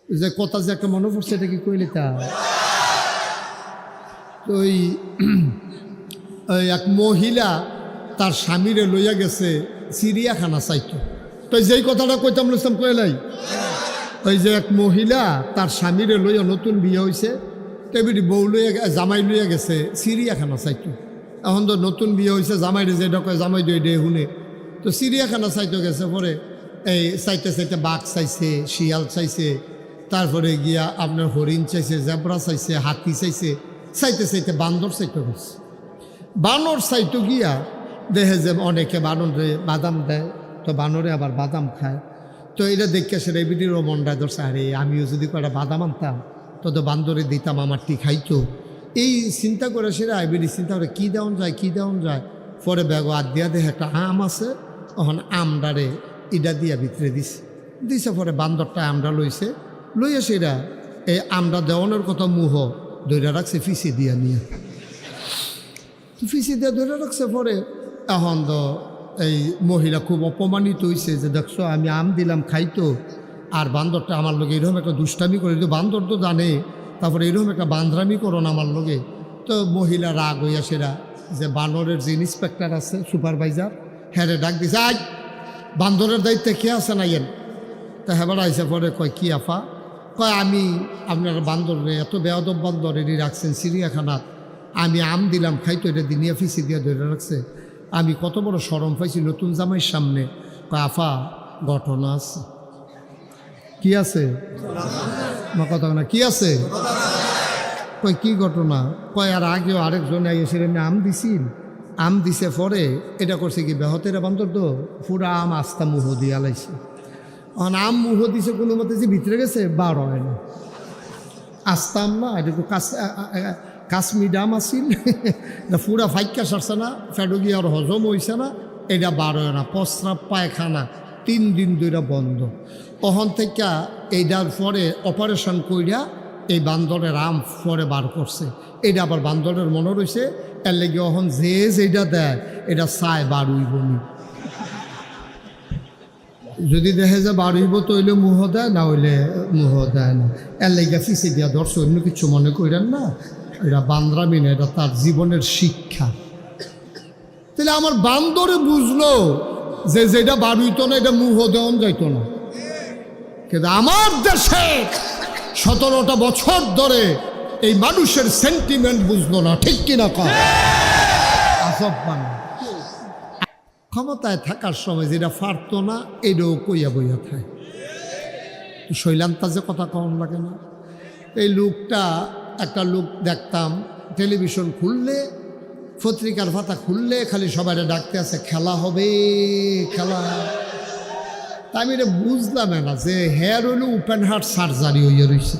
যে কথা যে একটা মনে পড়ছে এটা কি কইলে তা ওই এক মহিলা তার স্বামীরে লইয়া গেছে চিড়িয়াখানা চাইতো। তো যেই কথাটা কইতাম লইতাম কইলাই, ওই যে এক মহিলা তার স্বামীরে লইয়া নতুন বিয়ে হয়েছে, তেমনি বউ লইয়া জামাই লইয়া গেছে চিড়িয়াখানা চাইতো। এখন তো নতুন বিয়ে হয়েছে, জামাইরে যেটা কয় জামাই দিয়ে ডে শুনে, তো চিড়িয়াখানা চাইতে গেছে। পরে এই চাইতে চাইতে বাঘ চাইছে, শিয়াল চাইছে, তারপরে গিয়া আপনার হরিণ চাইছে, জেব্রা চাইছে, হাতি চাইছে, চাইতে চাইতে বান্দর চাইতে গেছে। বানর চাইতো গিয়া দেখে যে অনেকে বানরে বাদাম দেয়, তো বানরে আবার বাদাম খায়। তো এটা দেখে সেটা এবিডিরও মনটা ধরছে, আরে আমিও যদি কয়েকটা বাদাম আনতাম তত বান্দরে দিতাম, আমারটি খাইতো। এই চিন্তা করে সেটা এবিডি চিন্তা করে কী দেওয়া যায়, কী দেওয়া যায়। পরে ব্যাগ আর দিয়া দেখে একটা আম আছে, তখন আমডারে ইডা দিয়া ভিতরে দিছে। পরে বান্দরটা আমডা লইছে, লইয়া সেটা এই আমডা দেওয়ানোর কথা মুহ ধরে রাখছে ফিসি দিয়া নিয়ে, ফিসি দিয়ে ধরে রাখছে। পরে এখন তো এই মহিলা খুব অপমানিত হয়েছে যে দেখছো আমি আম দিলাম খাইতো, আর বান্দরটা আমার লোকে এরকম একটা দুষ্টামি করে। তো বান্দর তো জানে, তারপরে এরকম একটা বান্দরামি করো না আমার লোকে। তো মহিলা রাগ হইয়া সেরা যে বানরের যে ইন্সপেক্টর আছে, সুপারভাইজার, হ্যাঁ ডাক দিছে, আজ বান্দরের দায়িত্বে কে আছে না এন। তা হেবার আইসে পরে কয় কি আফা, কয় আমি আপনার বান্দরে এত বেয়াদব বান্দর এটি রাখছেন চিড়িয়াখানাত, আমি আম দিলাম খাইতো, এটা দিনিয়া ফিসি দিয়ে ধরে রাখছে। আমি কত বড় শরম পাইছি নতুন জামাইয়ের সামনে। কয় আফা ঘটনা আছে। কি আছে কথা না, কি আছে? কয় কি ঘটনা? কয় আর আগেও আরেকজন এসে আম দিছিল, আম দিছে পরে এটা করছে কি বেহতেরা বান্দর তো পুরা আম আস্তা মুহ দিয়া লাইছে। এখন আম মুহ দিছে কোনো মতে যে ভিতরে গেছে বার হয় না, আসতাম না, এটা একটু কাশ্মীর আম আসিল, এটা পুরা ফাইকা সারছে না, ফেটো গিয়ে আর হজম হয়েছে না, এটা বার হয় না, প্রস্রাব পায়খানা 3 দিন ধরে বন্ধ। তখন থেকে এইটার পরে অপারেশন কইরা এই বান্দরের আম পরে বার করছে। এটা আবার বান্দরের মনে রয়েছে, এর লেগে এখন যে যেটা দেয় এটা চায় বার হইব নি। যদি দেখে যে বার হইব তো হইলে মুহ দেয়, না হইলে মুহ দেয় না। এর লেগে ফিসে দিয়া ধরছে, অন্য কিছু মনে করেন না, এটা বান্দরামি না, এটা তার জীবনের শিক্ষা। তাহলে আমার বান্দরে বুঝলো যে যেটা বার হইতো না এটা মুহ দেওয়া যাইতো না। কিন্তু আমার দেশে 17টা বছর ধরে এই মানুষের সেন্টিমেন্ট বুঝলো না, ঠিক কিনা কয়? আসব মানে ক্ষমতায় থাকার সময় যেটা পারতো না এটাও কইয়া বইয়া থাকে। শৈলান্তা যে কথা কম লাগে না। এই লোকটা, একটা লোক দেখতাম টেলিভিশন খুললে, পত্রিকার পাতা খুললে খালি সবাই ডাকতে আছে খেলা হবে, খেলা। তা আমি এটা বুঝলাম না যে হেয়ার হইল ওপেন হার্ট সার্জারি হইয়া রয়েছে,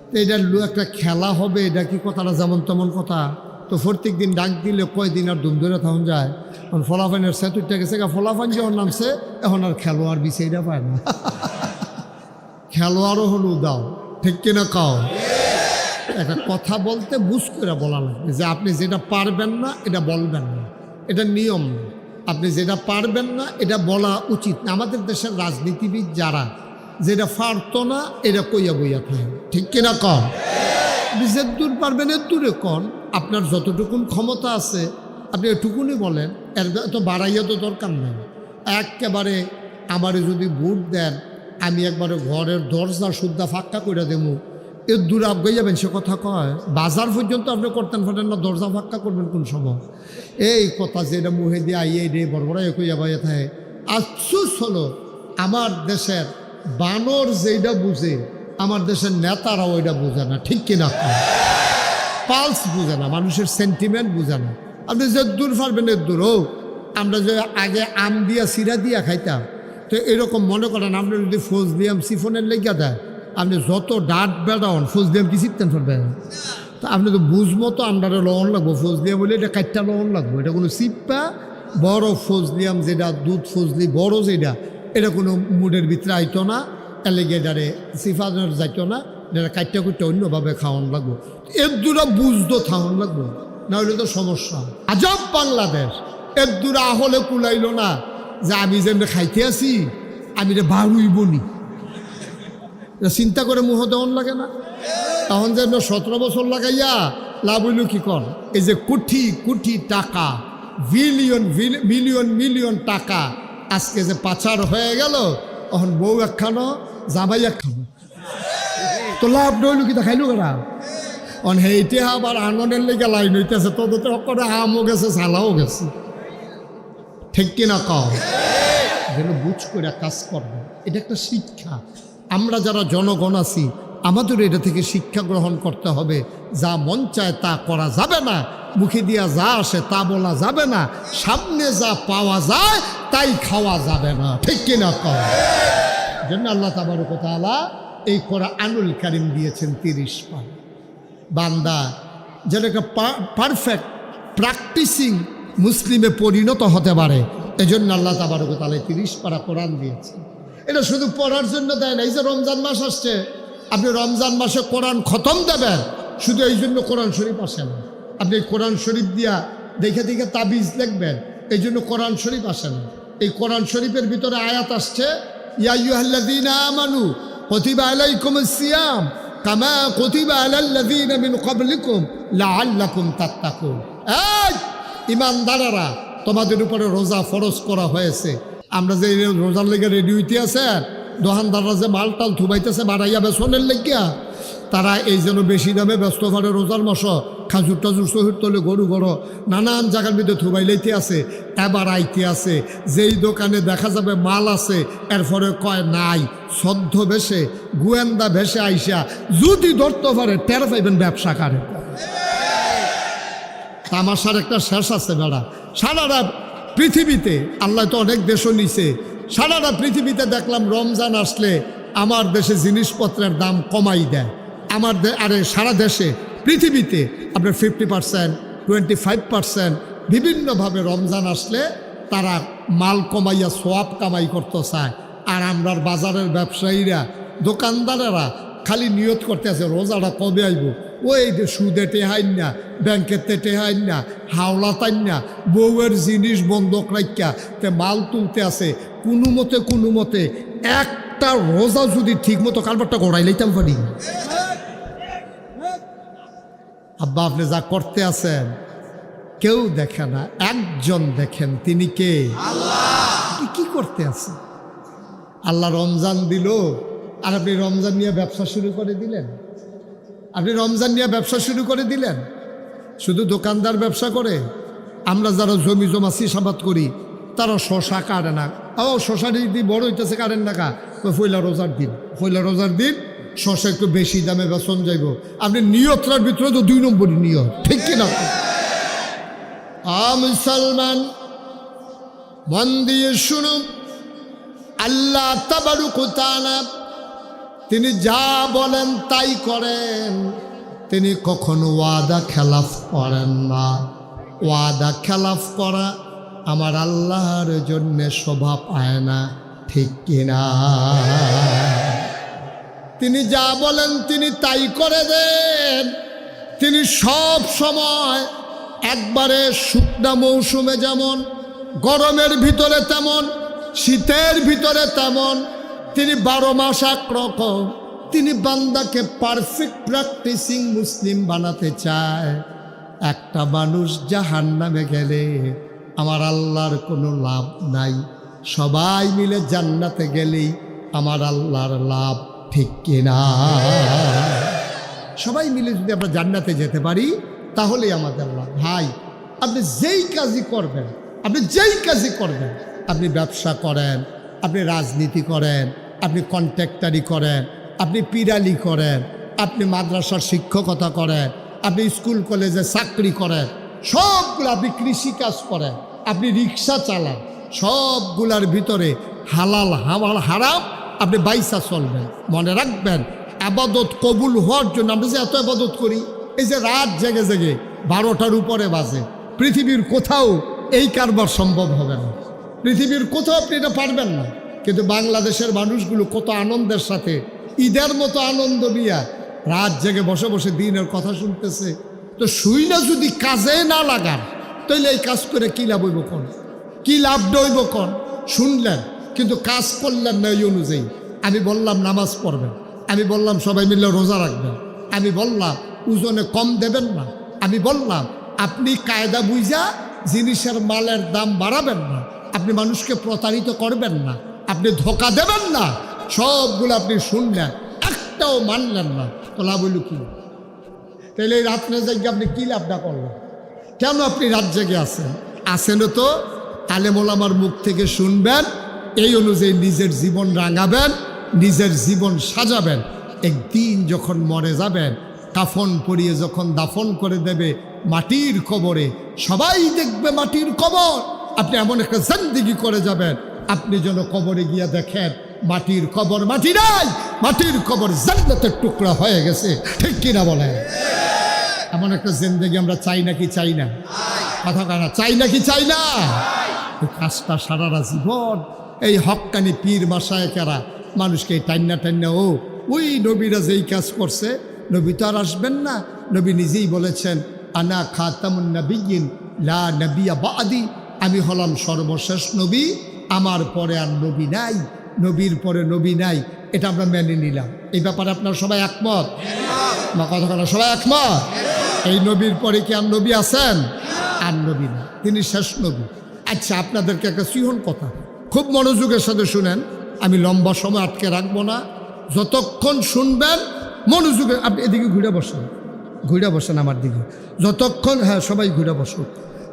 তো এটা একটা খেলা হবে, এটা কি কথাটা যেমন তেমন কথা। তো প্রত্যেক দিন ডাক দিলে কয়দিন আর দুম ধরে তখন যায়। এখন ফলাফাইনের সেতুরটা গেছে, ফলাফাইন যখন নামছে এখন আর খেলোয়াড় বিষয়টা পায় না। খেলোয়াড়ও হলো দাও, ঠিক কিনা কাও? একটা কথা বলতে বুঝ করে বলা লাগবে যে আপনি যেটা পারবেন না এটা বলবেন না, এটা নিয়ম না। আপনি যেটা পারবেন না এটা বলা উচিত না। আমাদের দেশের রাজনীতিবিদ যারা যেটা পারতো না এটা কইয়া বইয়া থাকে, ঠিক কিনা কন? যে দূর পারবেন এর দূরে কন, আপনার যতটুকুন ক্ষমতা আছে আপনি এটুকুনি বলেন, এর এত বাড়াইয়া তো দরকার নেই। একেবারে আমারে যদি ভোট দেন আমি একবারে ঘরের দরজা সুদ্ধা ফাঁকা করে দেবো, এর দূরে আগে যাবেন সে কথা কয়? বাজার পর্যন্ত আপনি করতেন ফাটেন না, দরজা ফাঁকা করবেন কোন সময়? এই কথা যেটা মুহে দিয়ে আইয়ে রে বড় বড় কইয়া বাইয়া থাকে। আফসোস হলো আমার দেশের বানর যেটা বুঝে আমার দেশের নেতারাও ওইটা বুঝে না, ঠিক কিনা? পালস বুঝে না, মানুষের সেন্টিমেন্ট বুঝে না। আপনি যে দূর পারবেন এর দূর হোক। আমরা যে আগে আম দিয়া সিরা দিয়া খাইতাম, তো এরকম মনে করেন আপনি যদি ফজলিয়াম সিফনের লেগা দেয়, আপনি যত ডাট বেড়ান ফজলিয়াম কি শিখতেন পারবেন? তা আপনি তো বুঝবো তো আমরা লবণ লাগবো, ফজলিয়াম বলে এটা কাটটা লবণ লাগবো, এটা কোনো সিপ্পা বড় ফজলিয়াম যেটা দুধ ফজলি বড় যেটা, এটা কোনো মুডের ভিতরে আইতো না, এর লেগে এটারে সিফানোর যাইতো না, এটা কাটটা কুটটা অন্যভাবে খাওয়ান লাগবো। এর দূরা বুঝতো খাওয়ান লাগবো, না হলে তো সমস্যা। আজব বাংলাদেশ, এর দূরা হলে কুলাইল না যে আমি যেমনি খাইতে আছি আমি রে বারুইব নি। এটা চিন্তা করে মুহ দেওয়ান লাগে না? তখন যেন 17 বছর লাগাইয়া লাভ হইল কি কর? এই যে কোটি কোটি টাকা, বিলিয়ন মিলিয়ন মিলিয়ন টাকা আজকে যে পাচার হয়ে গেল, তখন বউ একখানো জামাই একখানো, তো লাভ নইল কি দেখাইল কেনা? অন হেইটে আবার আনন্দের লেগে লাইন হইতেছে, তোদের তো করে আমও গেছে সালাও গেছে, ঠিক কিনা কও? যেন বুঝ করে কাজ করবে, এটা একটা শিক্ষা। আমরা যারা জনগণ আছি আমাদের এটা থেকে শিক্ষা গ্রহণ করতে হবে। যা মন চায় তা করা যাবে না, মুখে দিয়া যা আসে তা বলা যাবে না, সামনে যা পাওয়া যায় তাই খাওয়া যাবে না, ঠিক কিনা কও? জন্য আল্লাহ তাবারক ওয়া তাআলা এই কোরআনুল কারীম দিয়েছেন 30 পারা। বান্দা যেন একটা পারফেক্ট প্র্যাকটিসিং মুসলিমে পরিণত হতে পারে, এজন্য আল্লাহ তাবারক ওয়া তাআলা 30 পারা কোরআন দিয়েছেন। এটা শুধু পড়ার জন্য দেয় না। এই যে রমজান মাস আসছে, আপনি রমজান মাসে কোরআন খতম দেবেন, শুধু এই জন্য কোরআন শরীফ আসে না। আপনি কোরআন শরীফ দিয়া দেখে দেখে তাবিজ লিখবেন, এই জন্য কোরআন শরীফ আসে না। এই কোরআন শরীফের ভিতরে আয়াত আসছে, ইয়া আইয়ুহাল্লাযীনা আমানু কুতিবা আলাইকুমুস সিয়াম কামা কুতিবা আলাল্লাযীনা মিন ক্বাবলিকুম লাআল্লাকুম তাত্তাকুন। এই ঈমানদারেরা, তোমাদের উপরে রোজা ফরজ করা হয়েছে। আমরা যে রোজার লেগে রেডি হইতে আছে, দোকানদাররা যে মাল টাল থুবাইতেছে বাড়াইয়া বেসনের লেগিয়া, তারা এই জন্য বেশি দামে ব্যস্ত করে রোজার মাস খাজুর টাজুর শহীদ তলে গরু গড়ো নানান জায়গার মধ্যে থুবাই লইতে আছে, এবার আইতে আছে। যেই দোকানে দেখা যাবে মাল আছে, এরপরে কয় নাই, সদ্য ভেসে গোয়েন্দা ভেসে আইসা যদি ধরতে পারে টের পাইবেন ব্যবসা করে। তামাশার একটা শেষ আছে বেড়া। সারাটা পৃথিবীতে, আল্লাহ তো অনেক দেশও নিছে, সারাটা পৃথিবীতে দেখলাম রমজান আসলে আমার দেশে জিনিসপত্রের দাম কমাই দেয়। আরে সারা দেশে পৃথিবীতে আপনার 50%, 25% বিভিন্নভাবে রমজান আসলে তারা মাল কমাইয়া সোয়াব কামাই করতে চায়। আর আমরার বাজারের ব্যবসায়ীরা, দোকানদারেরা খালি নিয়ত করতে আছে রোজাটা কবে আইব। ওই যে সুদে টেহাইন না, ব্যাংকের টেহাইন না, হাওলা তাইন না, বউয়ের জিনিস বন্ধক রাখিয়া তে মাল তুলতে আছে। কোনো মতে একটা রোজা যদি ঠিক মতো কারবারটা গড়াই লাইতাম পারি। আব্বা আপনি যা করতে আছেন কেউ দেখে না, একজন দেখেন, তিনি কে? আল্লাহ। কি করতে আছে? আল্লাহ রমজান দিল আর আপনি রমজান নিয়ে ব্যবসা শুরু করে দিলেন। শুধু দোকানদার ব্যবসা করে। আমরা যারা জমি জমা চাষাবাদ করি তারা শশা কাটে না। শশা যদি বড় হইতেছে কাটেন না কা, পয়লা রোজার দিন শশা একটু বেশি দামে বেচন যাইব। আপনি নিয়তটার ভিতরে তো 2 নম্বরই নিয়ত, ঠিক কিনা? মুসলমান মন দিয়ে শুনুন, আল্লাহ তাবারক ওয়া তাআলা তিনি যা বলেন তাই করেন। তিনি কখনো ওয়াদা খেলাফ করেন না। ওয়াদা খেলাফ করা আমার আল্লাহর জন্য শোভা পায় না, ঠিক কিনা? তিনি যা বলেন তিনি তাই করে দেন। তিনি সব সময় একবারে শুকনা মৌসুমে যেমন, গরমের ভিতরে তেমন, শীতের ভিতরে তেমন, তিনি 12 মাস একরকম। তিনি বান্দাকে পারফেক্ট প্র্যাকটিসিং মুসলিম বানাতে চায়। একটা মানুষ জাহান্নামে গেলে আমার আল্লাহর কোনো লাভ নাই, সবাই মিলে জান্নাতে গেলেই আমার আল্লাহর লাভ, ঠিক কিনা? সবাই মিলে যদি আমরা জান্নাতে যেতে পারি তাহলেই আমাদের লাভ। ভাই আপনি যেই কাজই করবেন, আপনি ব্যবসা করেন, আপনি রাজনীতি করেন, আপনি কন্ট্রাক্টারি করেন, আপনি পিরালি করেন, আপনি মাদ্রাসার শিক্ষকতা করেন, আপনি স্কুল কলেজে চাকরি করেন, সবগুলো, আপনি কৃষিকাজ করেন, আপনি রিক্সা চালান, সবগুলার ভিতরে হালাল হারাম আপনি বাইসা চলবেন। মনে রাখবেন, আবাদত কবুল হওয়ার জন্য আমরা যে এত আবাদত করি, এই যে রাত জেগে 12টার উপরে বাজে, পৃথিবীর কোথাও এই কারবার সম্ভব হবে না। পৃথিবীর কোথাও আপনি এটা পারবেন না। কিন্তু বাংলাদেশের মানুষগুলো কত আনন্দের সাথে ঈদের মতো আনন্দ নিয়ে রাত জেগে বসে দিনের কথা শুনতেছে। তো শুই না যদি কাজে না লাগান তাহলে এই কাজ করে কী লাভ হইব কোন? কী লাভ হইব কোন? শুনলেন কিন্তু কাজ করলেন না। এই অনুযায়ী আমি বললাম নামাজ পড়বেন, আমি বললাম সবাই মিলে রোজা রাখবেন, আমি বললাম ওজনে কম দেবেন না, আমি বললাম আপনি কায়দা বুঝা জিনিসের মালের দাম বাড়াবেন না, আপনি মানুষকে প্রতারিত করবেন না, আপনি ধোকা দেবেন না, সবগুলো আপনি শুনলেন, একটাও মানলেন না, তো লাভ হইল কি? তাহলে এই রাত্রে জেগে আপনি কী লাভটা করলেন? কেন আপনি রাত জেগে আসেন তো আলেম ওলামার মুখ থেকে শুনবেন, এই অনুযায়ী নিজের জীবন রাঙাবেন, নিজের জীবন সাজাবেন। একদিন যখন মরে যাবেন, কাফন পরিয়ে যখন দাফন করে দেবে মাটির কবরে, সবাই দেখবে মাটির কবর, আপনি এমন একটা জিন্দেগি করে যাবেন, আপনি যেন কবরে গিয়ে দেখেন মাটির কবর মাটি নাই, মাটির কবর জান্নাতের টুকরা হয়ে গেছে। ঠিক কিনা বলেন? এমন একটা জিন্দেগি আমরা চাই নাকি চাই না? কথা কানা চাই নাকি চাই না? এই কাজটা সারারা জীবন এই হক্কানি পীর মাশায়েখেরা মানুষকে টান্না ওই নবীরা যেই কাজ করছে, নবী তো আর আসবেন না। নবী নিজেই বলেছেন, আনা খাতামুন নবিয়্যিন লা নবিয়্যা বাদি, আমি হলাম সর্বশেষ নবী, আমার পরে আর নবী নাই, নবীর পরে নবী নাই। এটা আমরা মেনে নিলাম। এই ব্যাপারে আপনারা সবাই একমত? বা কথা বলা সবাই একমত? এই নবীর পরে কি আর নবী আছেন? আর নবী না, তিনি শেষ নবী। আচ্ছা, আপনাদেরকে একটা সিহন কথা খুব মনোযোগের সাথে শুনেন, আমি লম্বা সময় আটকে রাখবো না, যতক্ষণ শুনবেন মনোযোগে। আপনি এদিকে ঘুরে বসেন আমার দিকে, যতক্ষণ, হ্যাঁ সবাই ঘুরে বসুন,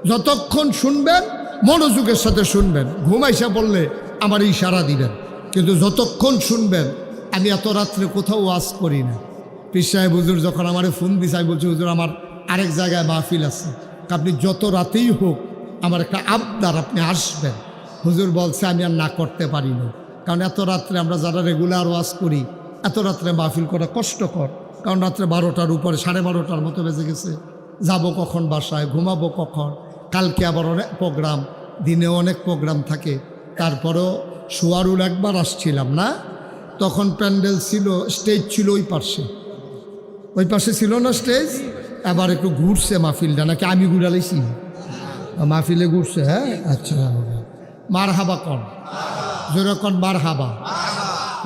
যতক্ষণ শুনবেন মনোযোগের সাথে শুনবেন। ঘুমাইসা বললে আমার ইশারা দিবেন, কিন্তু যতক্ষণ শুনবেন। আমি এত রাত্রে কোথাও ওয়াজ করি না। পীর সাহেব হুজুর যখন আমার ফোন দিছে, আমি বলছি হুজুর আমার আরেক জায়গায় মাহফিল আছে, আপনি যত রাতেই হোক আমার একটা আবদার, আপনি আসবেন। হুজুর বলছে আমি আর না করতে পারি না, কারণ এত রাত্রে আমরা যারা রেগুলার ওয়াজ করি, এত রাত্রে মাহফিল করা কষ্টকর, কারণ রাত্রে 12টার উপরে, 12:30টার মতো বেজে গেছে। যাব কখন বাসায়, ঘুমাবো কখন, কালকে আবার অনেক প্রোগ্রাম, দিনে অনেক প্রোগ্রাম থাকে। তারপরেও সুয়ারুল একবার আসছিলাম না, তখন প্যান্ডেল ছিল, স্টেজ ছিল ওই পাশে ছিল না স্টেজ। এবার একটু ঘুরছে মাহফিলটা, নাকি আমি ঘুরালাইছি? মাহফিলে ঘুরছে, হ্যাঁ আচ্ছা। মার হাবা কন, যেরকম মার হাবা।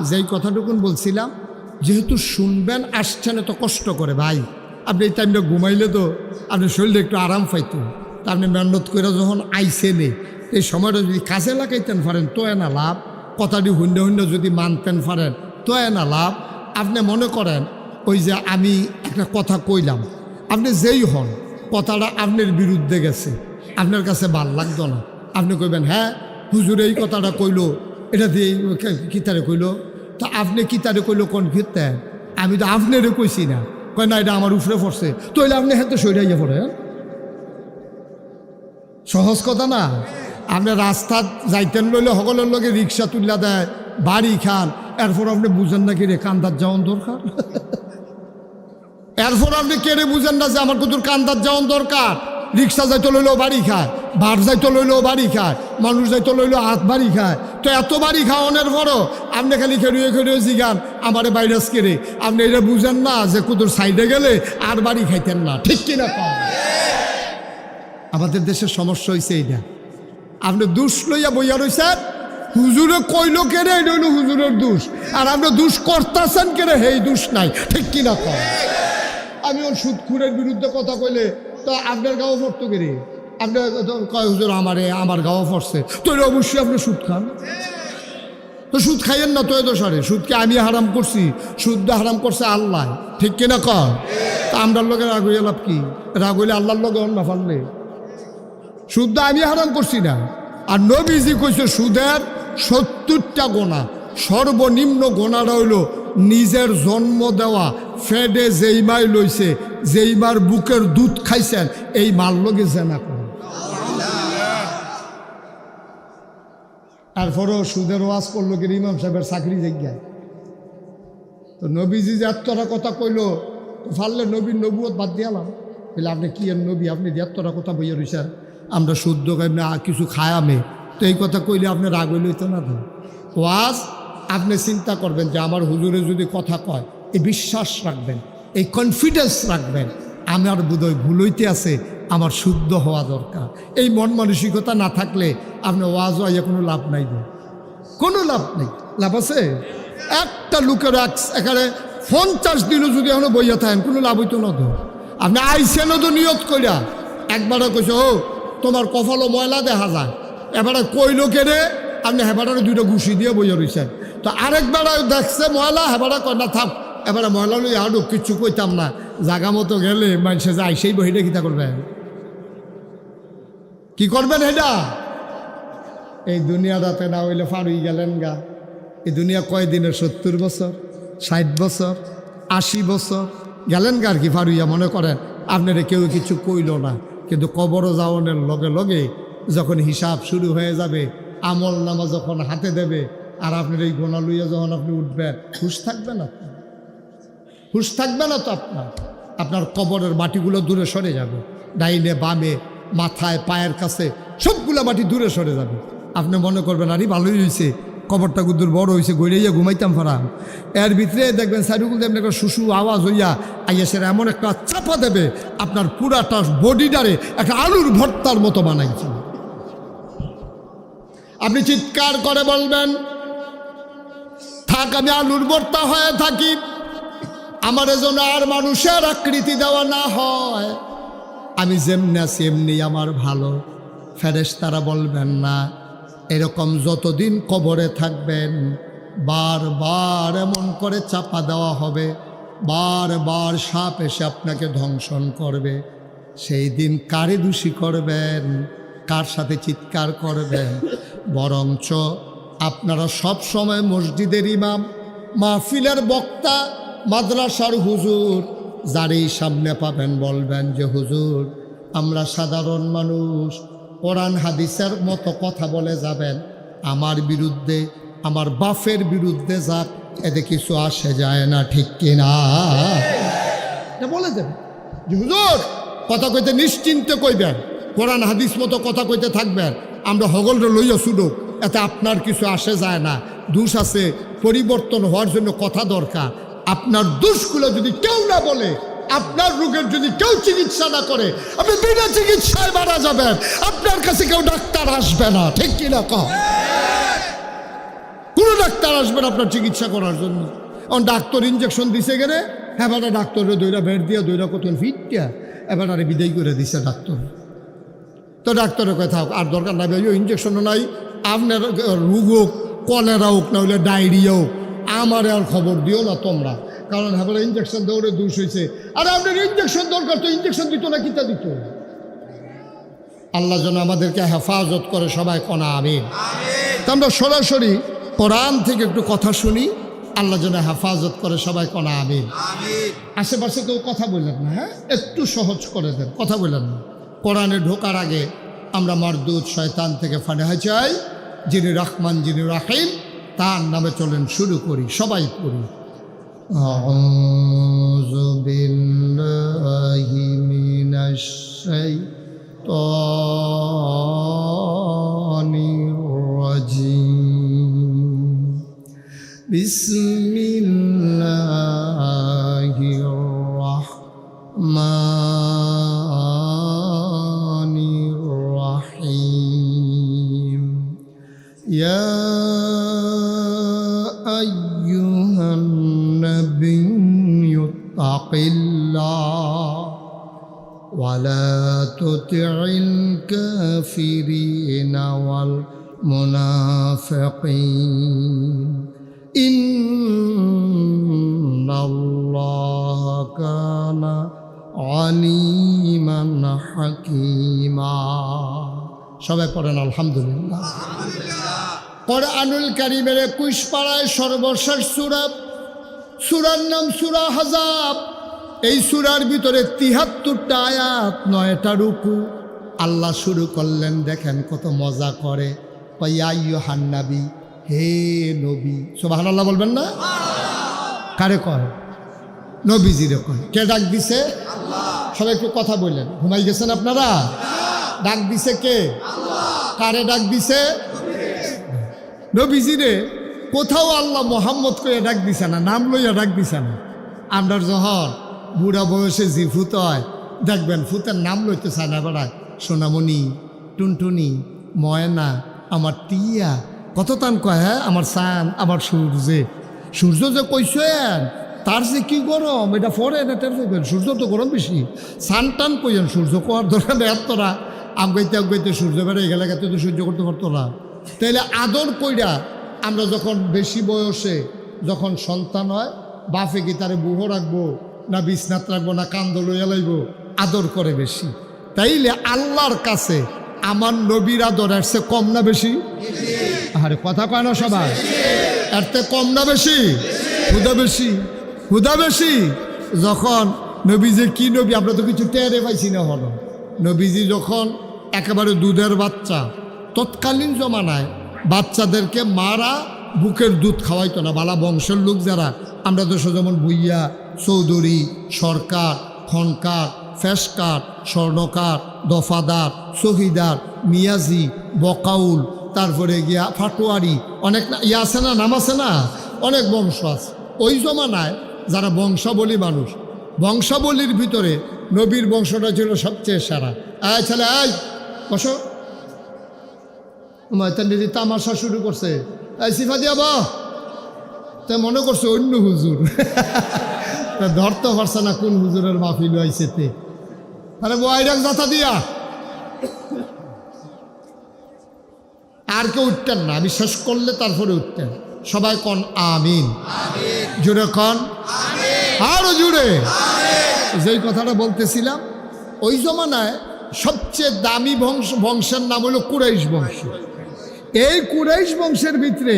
যেই কথাটুকুন বলছিলাম, যেহেতু শুনবেন, আসছেন এত কষ্ট করে ভাই, আপনি এই টাইমটা ঘুমাইলে তো আপনি শরীরটা একটু আরাম পাইতো। তা আপনি মেহনত করে যখন আইসেনে, এই সময়টা যদি কাজে লাগাইতেন পারেন তো না লাভ, কথাটি হুন্ডে যদি মানতেন পারেন তো না লাভ। আপনি মনে করেন ওই যে আমি একটা কথা কইলাম, আপনি যেই হন কথাটা আপনার বিরুদ্ধে গেছে, আপনার কাছে ভাল লাগতো না, আপনি কইবেন হ্যাঁ হুজুর এই কথাটা কইলো, এটা দিয়ে কিতারে কইলো, তা আপনি কিতারে কইলো কোন ক্ষেত্রে? আমি তো আপনারও কইছি না, কয় না এটা আমার উপরে পড়ছে, তো এলে আপনি হাতে সইরাইয়া পড়ে। সহজ কথা না? আপনি রাস্তা যাইতেন লইলে সকলের লগে রিক্সা তুললা দেয়, বাড়ি খান, এরপর আপনি বুঝেন না কিরে কান্দার যাওয়ান দরকার। এরপর আপনি কেড়ে বুঝেন না যে আমার কত কান্দার যাওয়ান দরকার। রিক্সা যাইতে লইলেও বাড়ি খায়, ভার যাইতে লইলেও বাড়ি খায়, মানুষ যাইতে লইলেও হাত বাড়ি খায়। তো এত বাড়ি খাওয়ানোর পরও আপনি খালি খেড়িয়ে জিগান আমারে ভাইরাস কেড়ে। আপনি এটা বুঝেন না যে কুতুর সাইডে গেলে আর বাড়ি খাইতেন না। ঠিক কিনা কম? আমাদের দেশের সমস্যা হয়েছে এইটা। আপনি দুষ লইয়া বইয়া রয়েছেন, হুজুরে কইলো কেড়ে, এটা হইল হুজুরের দোষ, আর আপনি দুষ করতেছেন কেড়ে, হেই দোষ নাই। ঠিক কিনা কম? আমি ওর সুদখুরের বিরুদ্ধে কথা কইলে তো আপনার গাও পড়তো কেড়ে, আপনি কয় হুজুর আমার গাও পড়ছে, তো এটা অবশ্যই আপনি সুদ খান। তো সুদ খাইয়েন না তো, এ দোষারে সুদকে আমি হারাম করছি, সুদটা হারাম করছে আল্লাহ। ঠিক কিনা কম? তা আমরার লগে রাগ হইয়া লাভ কি? রাগ হইলে আল্লাহর লগে না পারলে, সুদটা আমি হারাম করছি না। আর নবীজি কইছে সুদের 70টা গোনা, সর্বনিম্ন গোনাটা হইল নিজের জন্ম দেওয়া ফেডে যেই মাই লইছে, যেই মার বুকের দুধ খাইছেন, এই মার লগে জেনা করেন। তারপরেও সুদের ওয়াজ করলো কি ইমাম সাহেবের চাকরি জায়গায়। তো নবীজি যে এতটা কথা কইলো, পারলে নবীর নবুয়ত বাদ দিয়ালাম। বলে আপনি কি এর নবী, আপনি যে এতটা কথা বইয়া রয়েছেন, আমরা শুদ্ধ খাইমনি কিছু খায়ামে, তো এই কথা কইলে আপনি রাগ হইলেই তো না। ওয়াজ আপনি চিন্তা করবেন যে আমার হুজুরে যদি কথা কয়, এই বিশ্বাস রাখবেন, এই কনফিডেন্স রাখবেন, আমার বোধহয় ভুল হইতে আছে, আমার শুদ্ধ হওয়া দরকার। এই মন মানসিকতা না থাকলে আপনি ওয়াজ হইয়া কোনো লাভ নাই, কোনো লাভ নেই। লাভ আছে? একটা লোকের এখানে 50 দিনও যদি এখনো বইয়া থাকেন কোনো লাভ হইতো না তো। আপনি আইসেনও তো নিয়ত কইরা একবারে কইছে ও তোমার কপালও ময়লা দেখা যায়, এবারে কইলো কেড়ে আপনি হেবারে 2টা ঘুষি দিয়ে বইয়া রয়েছেন। তো আরেকবারে দেখছে ময়লা, হেবারে কয় না থাক এবারে ময়লা লই আডুক, কিচ্ছু কইতাম না, জাগা মতো গেলে মানুষে যায় সেই বহিটা কিতা করবেন, কি করবেন এটা? এই দুনিয়াটাতে না হইলে ফারুই গেলেন গা। এই দুনিয়া কয়দিনের 70 বছর, 60 বছর, 80 বছর গেলেন গা আর কি ফারুইয়া। মনে করেন আপনারা কেউ কিছু কইল না, কিন্তু কবরও যাওয়ানোর লগে লগে যখন হিসাব শুরু হয়ে যাবে, আমল নামা যখন হাতে দেবে, আর আপনার এই গোনা লইয়া যখন আপনি উঠবেন, হুশ থাকবে না, হুশ থাকবে না তো আপনার কবরের মাটিগুলো দূরে সরে যাবে, ডাইনে বামে মাথায় পায়ের কাছে সবগুলো মাটি দূরে সরে যাবে। আপনি মনে করবেন আরে ভালোই হয়েছে, কবরটা গুদ্দুর বড় হয়েছে, গড়িয়া ঘুমাইতাম ফারাম। এর ভিতরে দেখবেন সাইডুকুল দেবেন একটা শুশু আওয়াজ হইয়া আইয়া সেটা এমন একটা চাপা দেবে, আপনার পুরাটা বডিটারে একটা আলুর ভর্তার মতো বানাইছে। আপনি চিৎকার করে বলবেন থাক আমি আলুর ভর্তা হয়ে থাকি, আমার যেন আর মানুষের আকৃতি দেওয়া না হয়, আমি যেমনি আছি এমনি আমার ভালো। ফেরেশতারা বলবেন না, এরকম যতদিন কবরে থাকবেন বারবার এমন করে চাপা দেওয়া হবে, বারবার সাপ এসে আপনাকে ধ্বংসন করবে। সেই দিন কারে দোষী করবেন, কার সাথে চিৎকার করবেন? বরঞ্চ আপনারা সব সময় মসজিদের ইমাম, মাহফিলের বক্তা, মাদ্রাসার হুজুর যারই সামনে পাবেন বলবেন যে হুজুর আমরা সাধারণ মানুষ, কোরআন হাদিসের মতো কথা বলে যাবেন, আমার বিরুদ্ধে আমার বাপের বিরুদ্ধে যাক, এতে কিছু আসে যায় না, ঠিক কিনা? বলে যাবেন যে হুজুর কথা কইতে নিশ্চিন্তে কইবেন, কোরআন হাদিস মতো কথা কইতে থাকবেন, আমরা হগলরে লইয়া শুনুক, এতে আপনার কিছু আসে যায় না। দোষ আছে, পরিবর্তন হওয়ার জন্য কথা দরকার। আপনার দোষগুলো যদি কেউ না বলে, আপনার রোগের যদি কেউ চিকিৎসা না করে, আপনি বিনা চিকিৎসায় মারা যাবেন, আপনার কাছে কেউ ডাক্তার আসবে না, ঠিক কিনা? কোনো ডাক্তার আসবে না আপনার চিকিৎসা করার জন্য। ডাক্তার ইঞ্জেকশন দিছে গেলে এবার ডাক্তারের দইরা বের দিয়া দইরা কতক্ষণ ফিটটা এবার আরে বিদায় করে দিছে ডাক্তার। তো ডাক্তারের কথা আর দরকার নাই, ওই ইঞ্জেকশনও নাই, আপনার রোগ হোক, কলেরা হোক, না হলে ডায়রিয়া হোক, আমার আর খবর দিও না তোমরা, কারণ হ্যাঁ ইঞ্জেকশন দৌড়ে দোষ হয়েছে। আর আপনার ইঞ্জেকশন দরকার, তো ইঞ্জেকশন দিত না, কিতা দিত? আল্লাহ যেন আমাদেরকে হেফাজত করে, সবাই কনা আমিন। তা আমরা সরাসরি কোরআন থেকে একটু কথা শুনি, আল্লাহ যেন হেফাজত করে, সবাই কনা আমিন। আশেপাশে কেউ কথা বললেন না, হ্যাঁ একটু সহজ করে দেন, কথা বললেন না। কোরআনে ঢোকার আগে আমরা মারদুদ শয়তান থেকে ফানেহা চাই, যিনি রহমান যিনি রাহিম, তার নামে চলেন শুরু করি, সবাই পড়ি। আউযু বিল্লাহি মিনাশ শাইতানির রাজিম। বিসমিল্লাহির রাহমানির রাহিম। ইয়া আইয়ুহান নাবিয়্যু তাকিল্লাহ ওয়া লা তুতি'ল কাফিরিনা ওয়াল মুনাফিকিন ইন্নাল্লাহা কানা আলিমান হাকিমা। সবাই পড়েন আলহামদুলিল্লাহ। কোরআনুল কারীমের 21 পারায় সর্বশেষ সূরা, সূরার নাম সূরা আহজাব। এই সূরার ভিতরে 73টা আয়াত, 9টা রুকু। আল্লাহ শুরু করলেন, দেখেন কত মজা করে, ইয়া আইয়ুহান নবী, হে নবী। সুবহানাল্লাহ বলবেন না? কারে কয়? নবীজিরে কয়। কে ডাক দিছে? আল্লাহ। সবাই একটু কথা বললেন, ঘুমাই গেছেন আপনারা? ডাক দিছে কে? আল্লাহ। কারে ডাক দিছে? নবীজিরে। কোথাও আল্লাহ মোহাম্মদ কইয়া ডাক দিছে না, নাম লইয়া ডাক দিছে না। আমরা যখন বুড়া বয়সে জি ফুত হয়, দেখবেন ফুতের নাম লইতে চায় না, বেড়ায় সোনামণি, টুনটুনি, ময়না, আমার টিয়া, কত তান কয়, হ্যাঁ আমার চান, আমার সূর্যে। সূর্য যে কইছেন তার যে কি গরম এটা পরে না টের পাইবেন। সূর্য তো গরম বেশি, সান টান কইন সূর্য কোয়ার দরকার নেই। তোরা আগাইতে সূর্য বেড়ে গেলে গেতে তো সহ্য করতে পারতো না। তাইলে আদর কইরা আমরা যখন বেশি বয়সে যখন সন্তান হয়, বাপে কি তারে বুহ রাখবো না বিছনাত রাখবো না কান্দ লইয়া লাইব? আদর করে বেশি। তাইলে আল্লাহর কাছে আমার নবীর আদর এর চেয়ে কম না বেশি? আরে কথা কয় না সবাই? এর থেকে কম না বেশি? হুদা বেশি, হুদা বেশি। যখন নবীজি কি নবী আমরা তো কিছু টেরে পাইছি না। হলো নবীজি যখন একেবারে দুধের বাচ্চা, তৎকালীন জমানায় বাচ্চাদেরকে মারা বুকের দুধ খাওয়াইতো না। বালা বংশের লোক যারা, আমরা তো যেমন ভুইয়া, চৌধুরী, সরকার, খনকার, ফেসকার, স্বর্ণকার, দফাদার, শহীদার, মিয়াজি, বকাউল, তারপরে গিয়া ফাটোয়ারি, অনেক ইয়া আছে না, নাম আছে না, অনেক বংশ আছে। ওই জমানায় যারা বংশাবলী মানুষ, বংশাবলীর ভিতরে নবীর বংশটা ছিল সবচেয়ে সেরা। আয় ছেলে আয় বসো, যদি তামাশা শুরু করছে, এই সিফা দিয়া বা তা মনে করছে অন্য হুজুর। ধরতে পারছে না কোন হুজুরের মাহফিল হয়েছে তে। আরে বয়রাক যাতা দিয়া আর কেউ উঠতেন না। আমি শেষ করলে তারপরে উঠতেন। সবাই কন আমিন, জুড়ে কন আরো জুড়ে। যেই কথাটা বলতেছিলাম, ওই জমানায় সবচেয়ে দামি বংশের নাম হলো কুরাইশ বংশ। এই কুরাইশ বংশের ভিতরে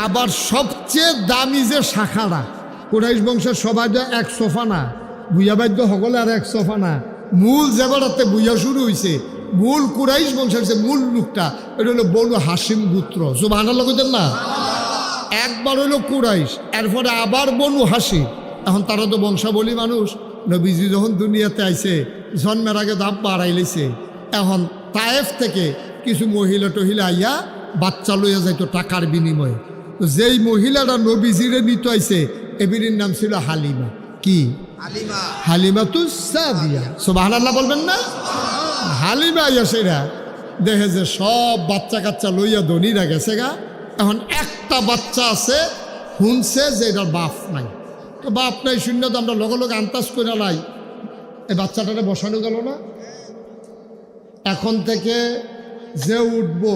আবার সবচেয়ে দামি যে শাখারা, কুরাইশ বংশের সবাই যে এক সোফা না, বুইয়া বাদ্য সকলে আর এক সোফা না। মূল যেবারাতে বুইয়া শুরু হয়েছে, মূল কুরাইশ বংশের যে মূল লোকটা, এটা হলো বনু হাসিম গোত্র। সুবহানাল্লাহ কইতেন না? একবার হইল কুরাইশ, এরপরে আবার বনু হাসিম। এখন তারা তো বংশাবলী মানুষ। নবীজি যখন দুনিয়াতে আইছে, জন্মের আগে দাম বাড়াইলেছে। এখন তায়েফ থেকে কিছু মহিলা টহিলা আইয়া বাচ্চা লইয়া যাইতো টাকার বিনিময়ে। তো যেই মহিলাটা নবীজিরে নিতে আইছে, এবিরির নাম ছিল হালিমা। কি? হালিমা তু সাদিয়া। সুবহানাল্লাহ বলবেন না? হালিমা আইয়া সেরা দেখে যে সব বাচ্চা কাচ্চা লইয়া ধনীরা গেছে গা। এখন একটা বাচ্চা আছে, শুনছে যে এটার বাপ নাই। তো বাপ নাই শূন্য, তো আমরা লগে লগে আন্তাজ করে লাই, এই বাচ্চাটারে বসানো গেল না। এখন থেকে যে উঠবো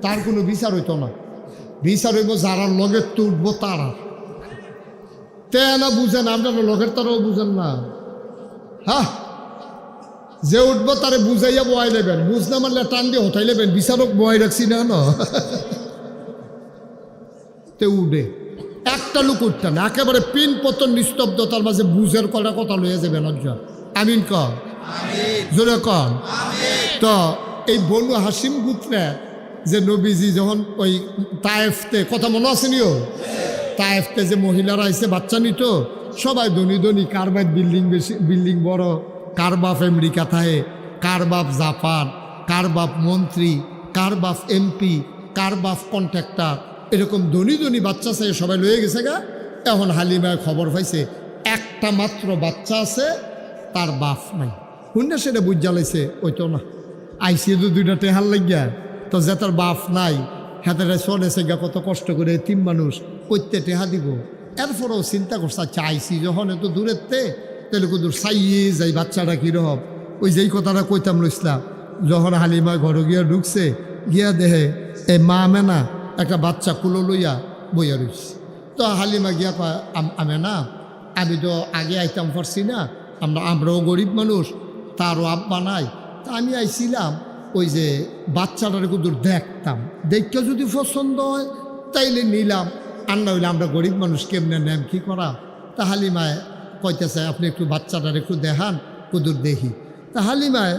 তার কোনো বিচার হইতো না। বিচার হইব যারা লগের তো উঠবো তারা। তে না বুঝেন, আমরা লগের তারাও বুঝেন না। হ্যাঁ, যে উঠবো তারে বুঝাইয়া বয়াই নেবেন, বুঝ না মারলে টান দিয়ে হঠাই নেবেন। বিচারক বয়াই রাখছি না তে উঠে একটা লোক উঠতেন না, একেবারে পিন পতন নিস্তব্ধতার মাঝে বুঝের কটা কথা লইয়া যাবেন। আমিন কন, জোরে কন। তো এই বনু হাসিম গোত্রে যে নবীজি যখন ওই তায়েফতে, কথা মনে আসেনিও, তায়েফতে যে মহিলারা এসে বাচ্চা নিত, সবাই ধনী ধনী, কার বাপ বিল্ডিং বেশি, বিল্ডিং বড়, কার বাপ আমেরিকা থাকে, কার বাপ জাপান, কার বাপ মন্ত্রী, কার বাপ এমপি, কার বাপ কন্ট্রাক্টর, এরকম ধনী ধনী বাচ্চা চাই সবাই লয়ে গেছে গা। এখন হালিমায় খবর পাইছে একটা মাত্র বাচ্চা আছে, তার বাপ নাই। শুনে সেটা বুঝ জ্বালাইছে, ওই তো না আইসি তো দুইটা টেহার লাগিয়া, তো যে তার বাপ নাই হাতের চলেছে গা, কত কষ্ট করে তিন মানুষ কইতে টেহা দিব। এরপরেও চিন্তা করছে, আচ্ছা আইসি যখন এত দূরের তাহলে কত দূর চাইয়ে যাই বাচ্চাটা কীরকম। ওই যেই কথাটা কইতাম লইসলাম, যখন হালিমা ঘরে গিয়া ঢুকছে, গিয়া দেহে এই মা মেনা একটা বাচ্চা কুলো লইয়া বইয়া রইছে। তো হালিমা গিয়া কয়, আমি না, আমি তো আগে আইতাম পারছি না, আমরাও গরিব মানুষ, তারও আব্বা নাই। তা আমি আইছিলাম ওই যে বাচ্চাটার কুদুর দেখতাম, দেখতে যদি পছন্দ হয় তাইলে নিলাম, আর না হইলে আমরা গরিব মানুষ কেমনে নেম কি করা। তা হালিমায় কইতেছে, আপনি একটু বাচ্চাটার একটু দেখান, কুদুর দেখি। তা হালিমায়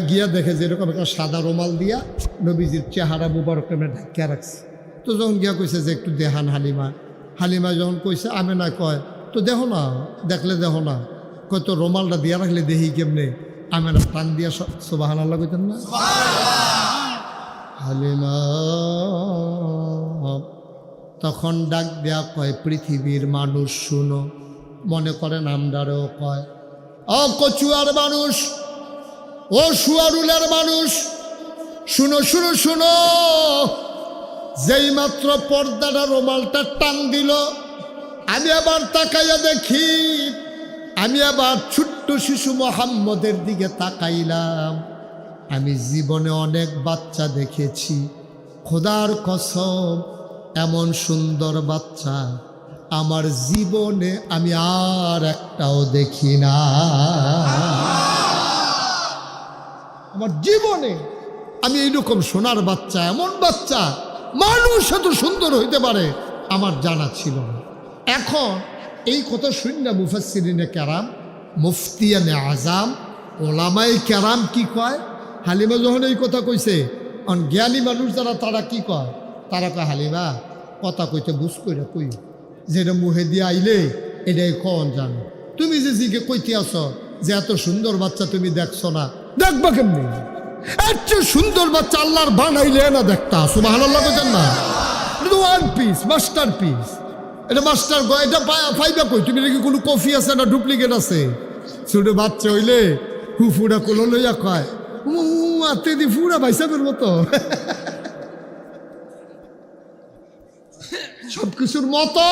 গিয়া দেখে যে এরকম একটা সাদা রুমাল দিয়া নবীজির চেহারা মুবারক ঢাকিয়া রাখছে। তো যখন গিয়া কইছে যে একটু দেখান হালিমা যখন কইছে, আমি না কয় তো দেখো না, দেখলে দেখো না, কয় তো রুমালটা দিয়া রাখলে দেখি কেমনে। আমি না টান দিয়া সুবহানাল্লাহ কইতেন না? হালিমা তখন ডাক দেয়া কয়, পৃথিবীর মানুষ শুনো, মনে করেন আমরাও কয়, ও কচুয়ার মানুষ, ও সুয়ারুলের মানুষ, শুনো শুনো শুনো। যেই মাত্র পর্দাটা রুমালটা টান দিল, আমি আবার তাকাইয়া দেখি, আমি আবার ছোট্ট শিশু মোহাম্মদের দিকে তাকাইলাম। আমি জীবনে অনেক বাচ্চা দেখেছি, খোদার কসম এমন সুন্দর বাচ্চা আমার জীবনে আমি আর একটাও দেখি না। আমার জীবনে আমি এইরকম সোনার বাচ্চা, এমন বাচ্চা মানুষ এত সুন্দর হইতে পারে আমার জানা ছিল না। এখন এই কথা শুননা মুফাসসিরিনে কেরাম, মুফতিয়ানে আজাম, ওলামায়ে কেরাম কি কয়? হালিমা যখন এই কথা কইছে, জ্ঞানী মানুষ যারা তারা কি কয়? তারা কয় হালিমা কথা কইতে বুঝ কইরা কই, যেটা মুহে দিয়ে আইলে এটাই কন জানো। তুমি যে জিকে কইতে আছো যে এত সুন্দর বাচ্চা তুমি দেখছো না, দেখবা কেমনি? এর চেয়ে সুন্দর বাচ্চা আল্লাহর বানাইলে না দেখতা। সুবহানাল্লাহ বলেন না? এটা ওয়ান পিস, মাস্টার পিস। এটা মাস্টার, এটা পাইবা কই? তুমি নাকি কোনো কফি আছে না ডুপ্লিকেট আছে? ছোট বাচ্চা হইলে ফুফুরা কোলো লইয়া কয় আতে দি ফুরা ভাইসাবের মতো। সবকিছুর মতো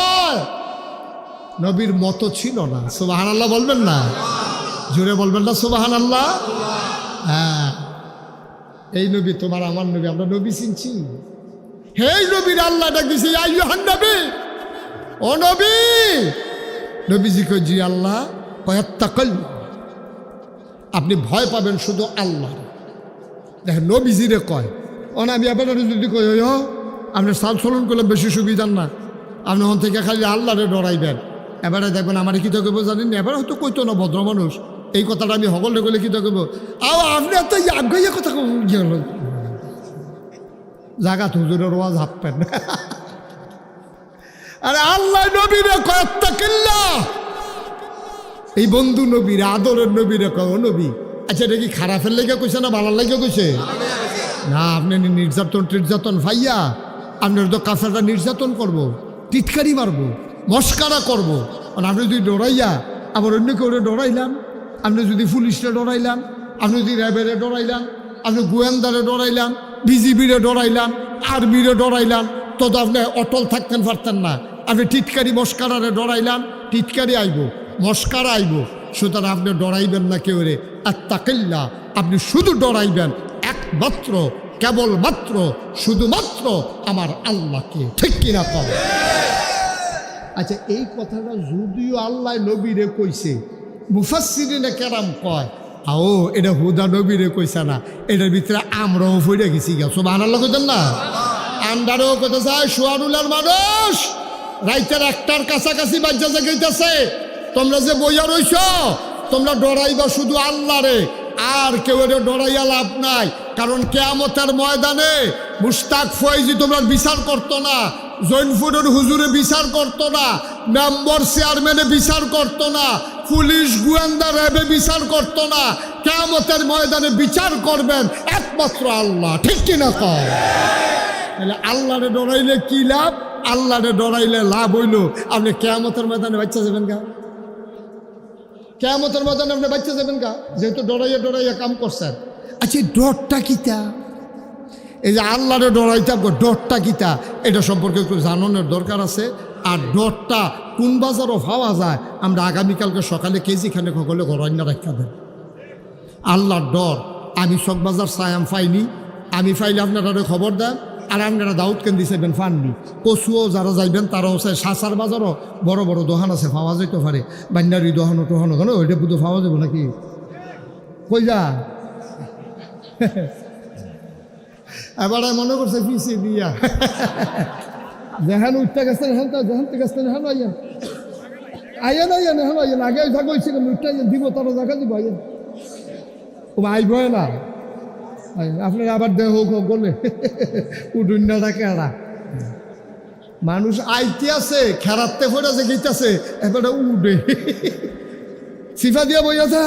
নবীর মতো ছিল না। সুবহানাল্লাহ বলবেন না? জোরে বলবেন না সুবহানাল্লাহ? হ্যাঁ, এই নবী তোমার আমার নবী, আমরা নবী চিনছি। হে নবীর আল্লাহ ডাক দিছে, ইয়া আইয়ুহান নবী, ও নবী। নবীজি কই জি আল্লাহ। কয়াত্তাকাল্লাহ, আপনি ভয় পাবেন শুধু আল্লাহ। দেখেন নবীজিরে কয়, না আমি আপনার যদি কই আপনার সাল চলন করলে বেশি সুবিধার না, আপনি ওখান থেকে খালি আল্লাহরে ডরাইবেন। এবারে দেখবেন আমার কি তো কেবো জানেন, এবারে হয়তো কইতো না ভদ্র মানুষ এই কথাটা আমি সকলে কইলে কি তো কেবো আপনি এত আগাইয়া কথা জাগা হুজুরের ওয়াজ হাঁপবেন। আরে আল্লাহ নবীরে কয়াত্তাকিল্লাহ, এই বন্ধু নবীর আদরের নবীরে কয় ও নবী। আচ্ছা এটা কি খারাপের লেগে কইছে না ভালোর লেগে কইছে? না, আপনি নির্যাতন ভাইয়া আপনার তো কাফেররা নির্যাতন করব, টিটকারি মারবো, মস্কারা করব। আপনি যদি ডরাইয়া আবার অন্য কেউ ডরাইলাম, আপনি যদি পুলিশরে ডরাইলাম, আপনি যদি র্যাবেরে ডরাইলাম, আপনি গোয়েন্দারে ডরাইলাম, বিজিবিরে ডরাইলাম, আর্মিরে ডরাইলাম, তো আপনি অটল থাকতেন পারতেন না। আপনি টিটকারি মস্কারারে ডরাইলাম, টিটকারি আইব, মস্কারা আইব। সুতরাং আপনি ডরাইবেন না কেউ রে। আত্তাকিল্লাহ, আপনি শুধু ডরাইবেন একমাত্র কেবলমাত্র শুধুমাত্র আমার আল্লাহকে। ঠিক কিনা কর? আচ্ছা এই কথাটা যদিও আল্লাহ নবীরে কইছে, মুফাসসিরিনে কেরাম কয় ও এটা হুদা নবীরে কইছে না, এটার ভিতরে আমরাও ফিরে গেছি। সুবহানাল্লাহ কইতেন না? আন্ডারেও কইতে চায় সোয়ারুলার মানুষ রাইতের 1টার কাছাকাছি বাজ্যা জাগাইতেছে, তোমরা যে বইয়া রইছ, তোমরা ডরাইবা শুধু আল্লাহরে, আর কেউ এটা ডরাইয়া লাভ নাই। কারণ কিয়ামতের ময়দানে মুশতাক ফয়েজি তোমরা বিচার করতো না, জৈনপুরের হুজুরে বিচার করতো না, মেম্বার চেয়ারম্যানে বিচার করতো না, পুলিশ গোয়েন্দা র্যাবে বিচার করতো না। কিয়ামতের ময়দানে বিচার করবেন একমাত্র আল্লাহ। ঠিক কিনা কয়? তাহলে আল্লাহরে ডরাইলে কি লাভ? আল্লাহরে ডরাইলে লাভ হইল আপনি কিয়ামতের ময়দানে বাচ্চা যাবেন গা। কিয়ামতের ময়দানে আপনি বাচ্চা যাবেন গা, যেহেতু ডরাইয়া কাম করছেন। আচ্ছা ডরটা কিতা? এই যে আল্লাহরে ডরাইতে ডরটা কিতা, এটা সম্পর্কে একটু জানানোর দরকার আছে। আর ডরটা কোন বাজারও পাওয়া যায়, আমরা আগামীকালকে সকালে কেজিখানে সকলে ঘরাইনা রাখা দেন। আল্লাহর ডর আমি চকবাজার সায়াম পাইনি, আমি পাইলে আপনারা খবর দেন। আর আপনারা দাউদ কেন্দ্রি চাইবেন ফাননি, কচুও যারা যাইবেন তারাও চাই। সাসার বাজারও বড় বড় দোকান আছে, পাওয়া যেতে পারে। বান্ডারি দোকানো টোহানো কেন ওইটা বুধ পাওয়া যাবো নাকি? কই যা এবারে মনে করছে পিছিয়ে দিয়া যেখানে উঠতে গেছেন হ্যাঁ, যেখান থেকে গেছেন হ্যাঁ আইয়েন আইয়েন আইয়েন হ্যাঁ আইয়েন। আগে থাকা হয়েছিল উঠতে দিব, তারা দেখা দিব আইয়েন। ও আইব না আপনার আবার দেহ বলে উঠুন না কেরা মানুষ আইতে আছে, খেরাতে ফোটা যে গেইতেছে, এবারে উঠে সিফা দিয়া বইয়াছে।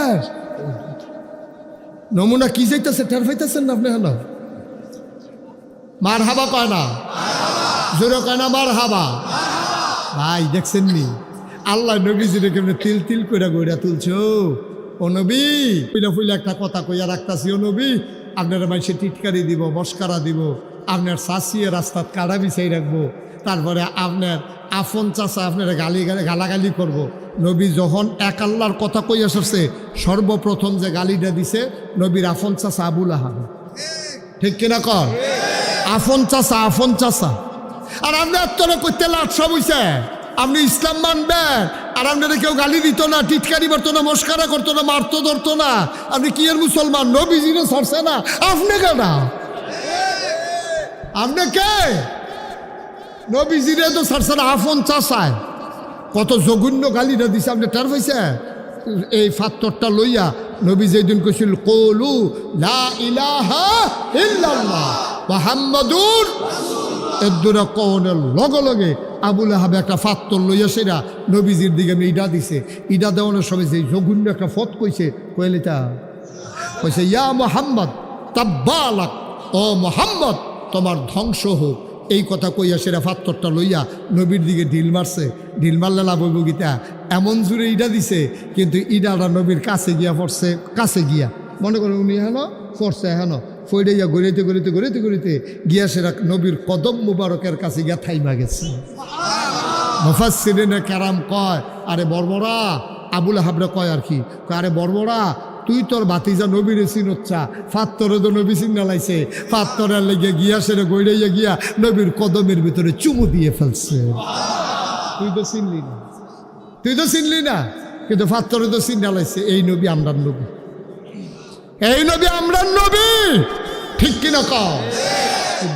নমুনা কি যাইতেছে টের পাইতেছেন না আপনি? হ্যাঁ মার হাবা কয় না, জোরে কয় না মার হাবা। ভাই দেখছেন নি আল্লাহ নবীজিরে কেমন তিল তিল কইরা গইরা তুলছে। ও নবী ফুইলা ফুইলা একটা কথা কইয়া রাখতাছি, ও নবী আপনারা মানুষে টিটকারি দিব, মস্কারা দিব, আপনার শাসিয়ে রাস্তাত কাড়া বিছাই রাখবো, তারপরে আপনার আফন চাচা আপনার গালাগালি করব। নবী যখন এক আল্লাহর কথা কই আসছে সর্বপ্রথম যে গালিটা দিছে নবীর আফন চাচা আবুল আহাব। ঠিক কিনা কর? আফন চাচা। আর আপনি আত্মরা করতে লাটসা বইছে, আপনি ইসলাম মানবেন আর আপনারা কেউ গালি দিত না, টিটকারি মারতো না, মস্কারা করতো না, মারতো ধরতো না। আপনি কি এর মুসলমান? নবীজিরে ছাড়ছে না, আপনি কেনা? আপনি কে? নবীজিরে তো ছাড়ছে না, আফন চাচায় কত জঘন্য গালিটা দিছে আপনি টের পাইছে? এই ফাত্তরটা লইয়া নবী যেদিন কইছিল কলু লা ইলাহা ইল্লাল্লাহ মুহাম্মাদুর এদুরা কওনের লগে লগে আবুল আহাব একটা ফাত্তর লইয়া সেরা নবীজির দিকে ইডা দিছে। ইডা দেওয়ানোর সময় যে জঘন্য একটা ফত কইছে, কইলিতা কইছে ইয়া মুহাম্মদ তাব্বালাক, ও মুহাম্মদ তোমার ধ্বংস হোক। এই কথা কইয়া সেরা ফাত্তরটা লইয়া নবীর দিকে ঢিল মারছে। ঢিল মারলে লাভ হইব গীতা, এমন জুড়ে ইডা দিছে কিন্তু ইডাটা নবীর কাছে গিয়া পড়ছে। কাছে গিয়া মনে করেন উনি হেন পড়ছে, হেন ফইডাইয়া গড়িতে গিয়া সেরা নবীর কদম মুবারকের কাছে গিয়া থাইমা গেছে। মুফাসসিরিনে কেরাম কয়, আরে বর্বরা, আবুল আহাবরে কয় আর কি, আরে বর্বরা তুই তোর বাতিজা নবীরে চিনচ্ছা, ফাত্তরে তো নবী চিন্না লাইছে, ফাত্তরের লেগে গিয়া সেরে গইড়াইয়া গিয়া নবীর কদমের ভিতরে চুমু দিয়ে ফেলছে। তুই তো চিনলি না, কিন্তু ফাত্তরে তো চিন্না লাইছে। এই নবী আমরার নবী, এই নবী আমরার নবী। ঠিক কিনা কও?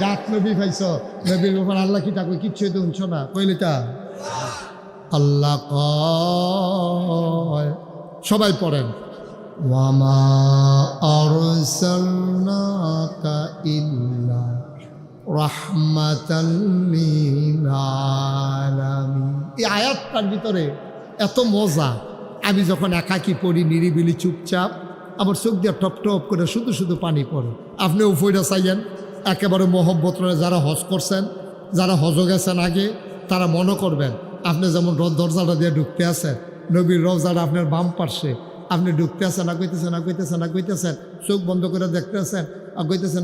দাঁত নবী পাইছ, নবীর ব্যাপার আল্লাহ কি তাকে কিচ্ছু তো শুনছ না, কইলি তা আল্লাহ কয়। সবাই পড়েন ওয়ামা আরসালনাকা ইল্লা রাহমাতাল লিল আলামিন। এই আয়াতটার ভিতরে এত মজা, আমি যখন একাকি পড়ি নিরিবিলি চুপচাপ, আমার চোখ দিয়ে টপ টপ করে শুধু পানি পড়ে। আপনি উফইরা চাইয়েন একেবারে মহব্বত করে, যারা হজ করছেন, যারা হজ গেছেন আগে, তারা মনে করবেন আপনি যেমন দরজাটা দিয়ে ঢুকতে আছেন, নবীর রওজাটা আপনার বাম পার্শ্বে, আপনি ঢুকতে আছেন, আগাইতেছেন, চোখ বন্ধ করে দেখতে আছেন, আগাইতেছেন,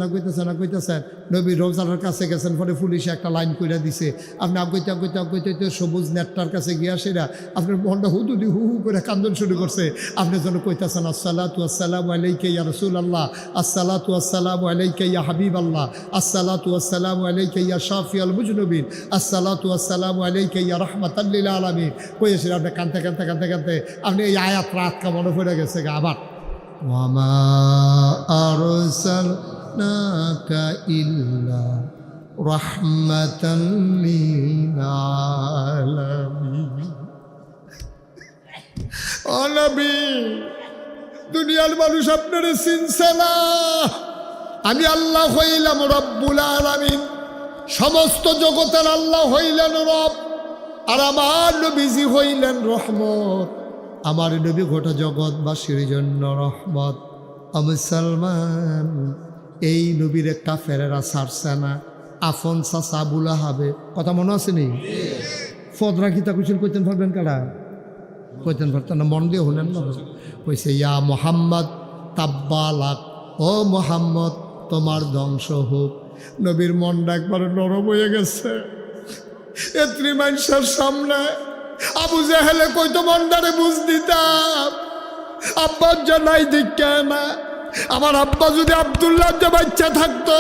নবীর রওজাটার কাছে গেছেন, পরে পুলিশে একটা লাইন কইরা দিছে, আপনি আগাইতে সবুজ নেটটার কাছে গিয়া সেরা আপনার মনটা হুদুদি হু করে কান্দন শুরু করছে। আপনি যেন কইতেছেন আসসালাতু আসসালামু আলাইকা ইয়া রাসূলুল্লাহ, আসসালাতু আসসালামু আলাইকা ইয়া হাবিবাল্লাহ, আসসালাতু আসসালামু আলাইকা ইয়া শাফিউল মুজনুবিন, আসসালাতু আসসালামু আলাইকা ইয়া রাহমাতাল লিল আলামিন। কইছেন আপনি কানতে আপনি এই আয়াত রাত মনে পড়ে গেছে আবার ওয়ামা আরসালনাকা ইল্লা রাহমাতাল লিল আলামিন। ও নবী, দুনিয়ার মানুষ আপনারে চিনছে না, আমি আল্লাহ হইলাম রব্বুল আলামিন, সমস্ত জগতের আল্লাহ হইলেন রব, আর আমার নবীজি হইলেন রহমত। আমার নবী গোটা জগৎবাসীর জন্য রহমত। মুসলমান, এই নবীর কাফেরেরা ছাড়ছে না। আফন চাচা আবুল আহাবে কথা মনে আছে নি? ফদরা কিতা কুশল কইতেন পারবেন কারা? কইতেন পারতেন না, মন দিয়ে হলেন না। কইছে ইয়া মোহাম্মদ তাব্বালাক, ও মোহাম্মদ তোমার ধ্বংস হোক। নবীর মনটা একবারে নরম হয়ে গেছে। এত্রি মানুষের সামনে আবু জাহেলে কইতো মন্ডারে বুঝ দিতাম, আব্বার জানাই দিকে না। আমার আব্বা যদি আব্দুল্লাহ যে বাচ্চা থাকতো,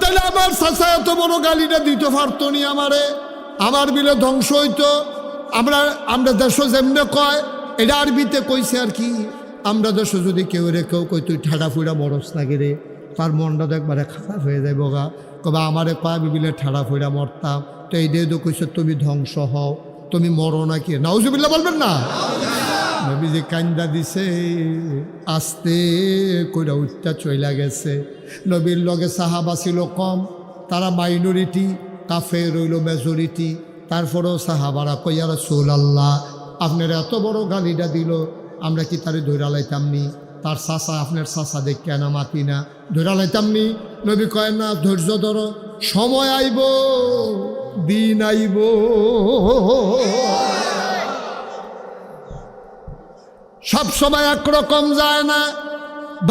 তাহলে আমার চাচা এত বড় গালিটা দিতে পারতো নি আমারে, আমার বিলে ধ্বংস হইতো। আমরা দেশ যেমনে কয়, এটা আরবিতে কইছে আর কি, আমরা দেশ যদি কেউ কই তুই ঠাডা ফুড়া মরস লাগে রে, তার মনটা তো একবারে খারাপ হয়ে যায় বগা। কবা আমারে কয় আমি বিলে ঠাডা ফুড়া মরতাম, তো এই দিয়ে তো কইছে তুমি ধ্বংস হও, তুমি মরো নাকি। নাউজুবিল্লাহ বলবেন না? নবী যে কান্দা দিছে, আস্তে কইরা উঠটা চইলা গেছে। নবীর লগে সাহাবা ছিল কম, তারা মাইনরিটি, কাফের রইল মেজরিটি। তারপরেও সাহাবারা কইয়া রাসূলুল্লাহ আপনার এত বড় গালিটা দিল, আমরা কি তারে ধইরা লাইতাম নি? তার চাচা, আপনার চাচা দেখে না মাতি না, ধইরা লাইতাম নি? নবী কয় না, ধৈর্য ধরো, সময় আইব, দিন আইব। সব সময় একরকম যায় না।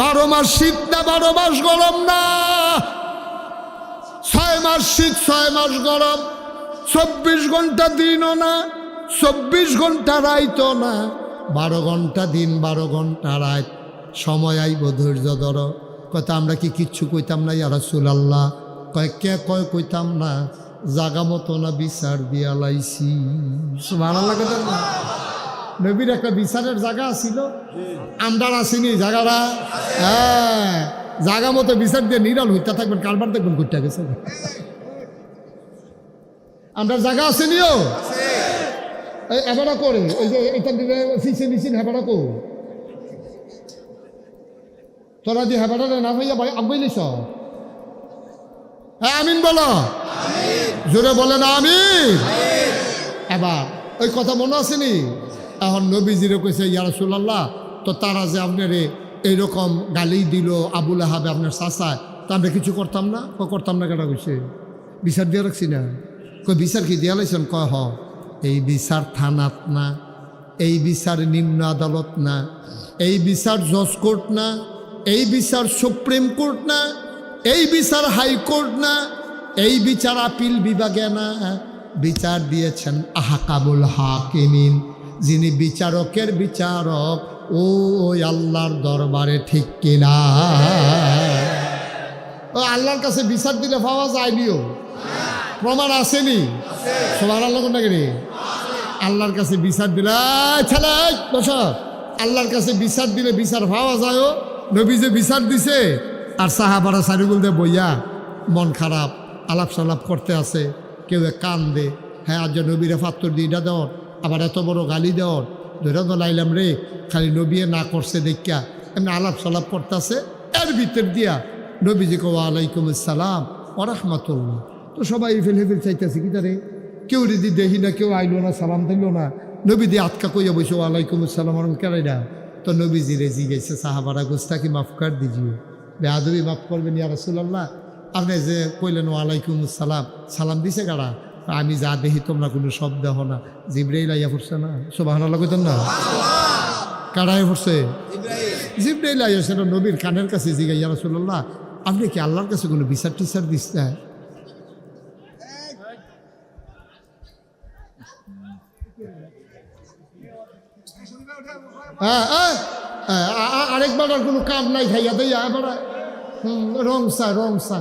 12 মাস শীত না, 12 মাস গরম না, 6 মাস শীত 6 মাস গরম, 24 ঘন্টা দিনও না, 24 ঘন্টা রাইতো না, 12 ঘন্টা দিন 12 ঘন্টা রাত, সময় আইব ধৈর্য ধরো। কথা আমরা কি কিচ্ছু কইতাম না ইয়া রাসূলুল্লাহ? কয় কে কয় কইতাম না, জাগা মতো না বিচার দিয়া লাইছি। সুবহানাল্লাহ কইতাম না? নবীর একটা বিচারের জায়গা ছিল, আমরা আসিনি জায়গাটা। হ্যাঁ, জায়গা মতো বিচার দিয়ে নিরাল হইতে থাকবেন, কারবার দেখবেন ঘুরতে গেছে। আমরা জায়গা আসেনিও এবারও করে ওই যে এটা দিলে ফিসে নিচিন হেবারা কো তোরা দিয়ে হেবারা না ভাইয়া ভাই আগুইলিস। হ্যাঁ আমিন বলো, জোরে বলে না আমিন। এবার ওই কথা মনে আসেনি? এখন নবীজিরে কইছে ইয়া রাসূলুল্লাহ, তো তারা যে আপনার এইরকম গালি দিল আবুল আহাবে আপনার চাচায়, তা আমরা কিছু করতাম না? করতাম না কেটা কইছে? বিচার দিয়ে রাখছি না। কই বিচার কি দিয়া লাইছেন? কয় হ, এই বিচার থানাত না, এই বিচার নিম্ন আদালত না, এই বিচার জজ কোর্ট না, এই বিচার সুপ্রিম কোর্ট না, এই বিচার হাইকোর্ট না, এই বিচার আপিল বিভাগে না, বিচার দিয়েছেন আহকামুল হাকিমিন, যিনি বিচারকের বিচারক, ওই আল্লাহর দরবারে। ঠিক কিনা? ও আল্লাহর কাছে বিচার দিলে পাওয়া যায়নিও, প্রমাণ আসেনি। সুবহানাল্লাহ নাকি রে? আল্লাহর কাছে বিচার দিলে ছেলে বস, আল্লাহর কাছে বিচার দিলে বিচার পাওয়া যায়। নবী যে বিচার দিছে, আর সাহাবারা সারিগুল দে বইয়া মন খারাপ আলাপ সালাপ করতে আছে, কেউ কান দে, হ্যাঁ আজ নবীরে ফাত্তর দিয়ে এটা দেওয়ার, আবার এত বড় গালি দেওয়ার, ধরে তো লাইলাম রে, খালি নবীয়ে না করছে দেখা এমনি আলাপ সালাপ করতেছে। এর ভিতর দিয়া নবীজি কো ওয়ালাইকুম আসসালাম ওয়া রাহমাতুল্লাহ। তো সবাই ফেল চাইতেছে কি তারে, কেউ যদি দেখি না, কেউ আইলো না, সালাম দিল না, নবী দিয়ে আটকা কইয়া বসে ওয়ালাইকুম আসসালাম কেরাইরা। তো নবীজি রেজি গেছে, সাহাবারা গোস্তাকি মাফ কর দিজিয়ে, বেয়াদবি মাফ করবেন ইয়া রাসূলুল্লাহ। আপনি যে কইলেন ওয়ালাইকুম আসসালাম, সালাম দিছে কারা? আমি যা দেখি তোমরা কোনো শব্দ হো না, জিবরাইল আইয়া পড়ছে না। সুবহানাল্লাহ কইতেন না? কারাই পড়ছে? জিবরাইল আইয়া সেটা নবীর কানের কাছে জিগা, ইয়া রাসূলুল্লাহ আপনি কি আল্লাহর কাছে কোনো বিচার টিচার দিচ্ছে? আরেকবার আর কোনো কাম নাই, খাইয়া দেয়া এবার রং সা।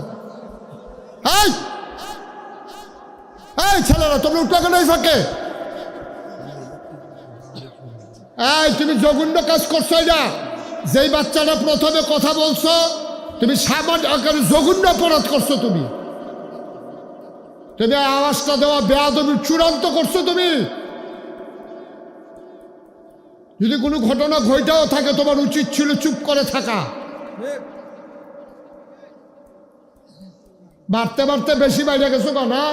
ছেলেরা তোমরা উঠা কেন ফাঁকে? তুমি জঘন্য কাজ করছো। এটা যেই বাচ্চাটা প্রথমে কথা বলছো, তুমি সামান্য আকারে জঘন্য অপরাধ করছো। তুমি আওয়াজটা দেওয়া বেয়াদবি চূড়ান্ত করছো। তুমি যদি কোনো ঘটনা ঘটাও থাকে, তোমার উচিত ছিল চুপ করে থাকা। বাড়তে বাড়তে বেশি বাইরে গেছো না?